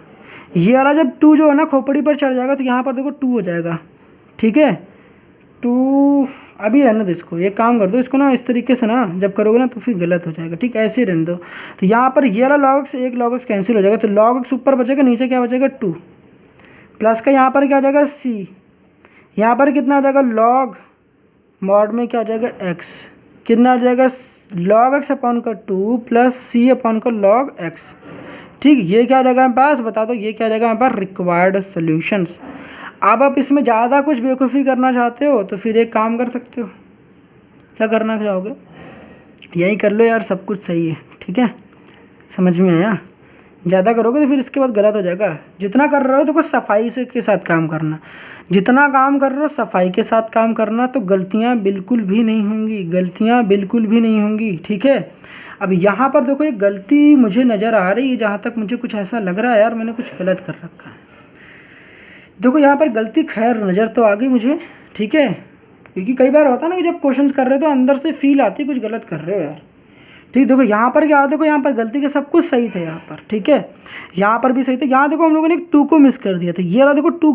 ये वाला जब 2 जो है ना खोपड़ी पर चढ़ जाएगा तो यहाँ पर देखो 2 हो जाएगा। ठीक है, 2 अभी रहने दो इसको, एक काम कर दो इसको ना, इस तरीके से ना जब करोगे ना तो फिर गलत हो जाएगा। ठीक है, ऐसे ही रहने दो। तो यहाँ पर ये वाला log x, एक log x कैंसिल हो जाएगा, तो log x ऊपर बचेगा, नीचे क्या बचेगा 2, प्लस का यहाँ पर क्या आ जाएगा c, यहाँ पर कितना आ जाएगा log mod में क्या आ जाएगा x, कितना आ जाएगा log x अपॉन का 2 प्लस c अपॉन का log x। ठीक, ये क्या आ जाएगा हमारे पास बता दो, ये क्या आ जाएगा हमारे पास रिक्वायर्ड सॉल्यूशंस। अब आप इसमें ज़्यादा कुछ बेवकूफ़ी करना चाहते हो तो फिर एक काम कर सकते हो, क्या करना चाहोगे, यही कर लो यार, सब कुछ सही है। ठीक है, समझ में आया, ज़्यादा करोगे तो फिर इसके बाद गलत हो जाएगा। जितना कर रहे हो तो कुछ सफाई से के साथ काम करना, जितना काम कर रहे हो सफाई के साथ काम करना, तो गलतियाँ बिल्कुल भी नहीं होंगी, गलतियाँ बिल्कुल भी नहीं होंगी, ठीक है। अब यहाँ पर देखो एक गलती मुझे नज़र आ रही है, जहाँ तक मुझे कुछ ऐसा लग रहा है यार मैंने कुछ गलत कर रखा है। देखो यहाँ पर गलती खैर नज़र तो आ गई मुझे, ठीक है, क्योंकि कई बार होता है ना कि जब क्वेश्चंस कर रहे हो तो अंदर से फील आती है कुछ गलत कर रहे हो यार, ठीक। देखो यहाँ पर क्या, देखो यहाँ पर गलती के सब कुछ सही थे यहाँ पर, ठीक है, यहाँ पर भी सही थे। यहाँ देखो हम लोगों ने एक 2 को मिस कर दिया था, ये वाला देखो 2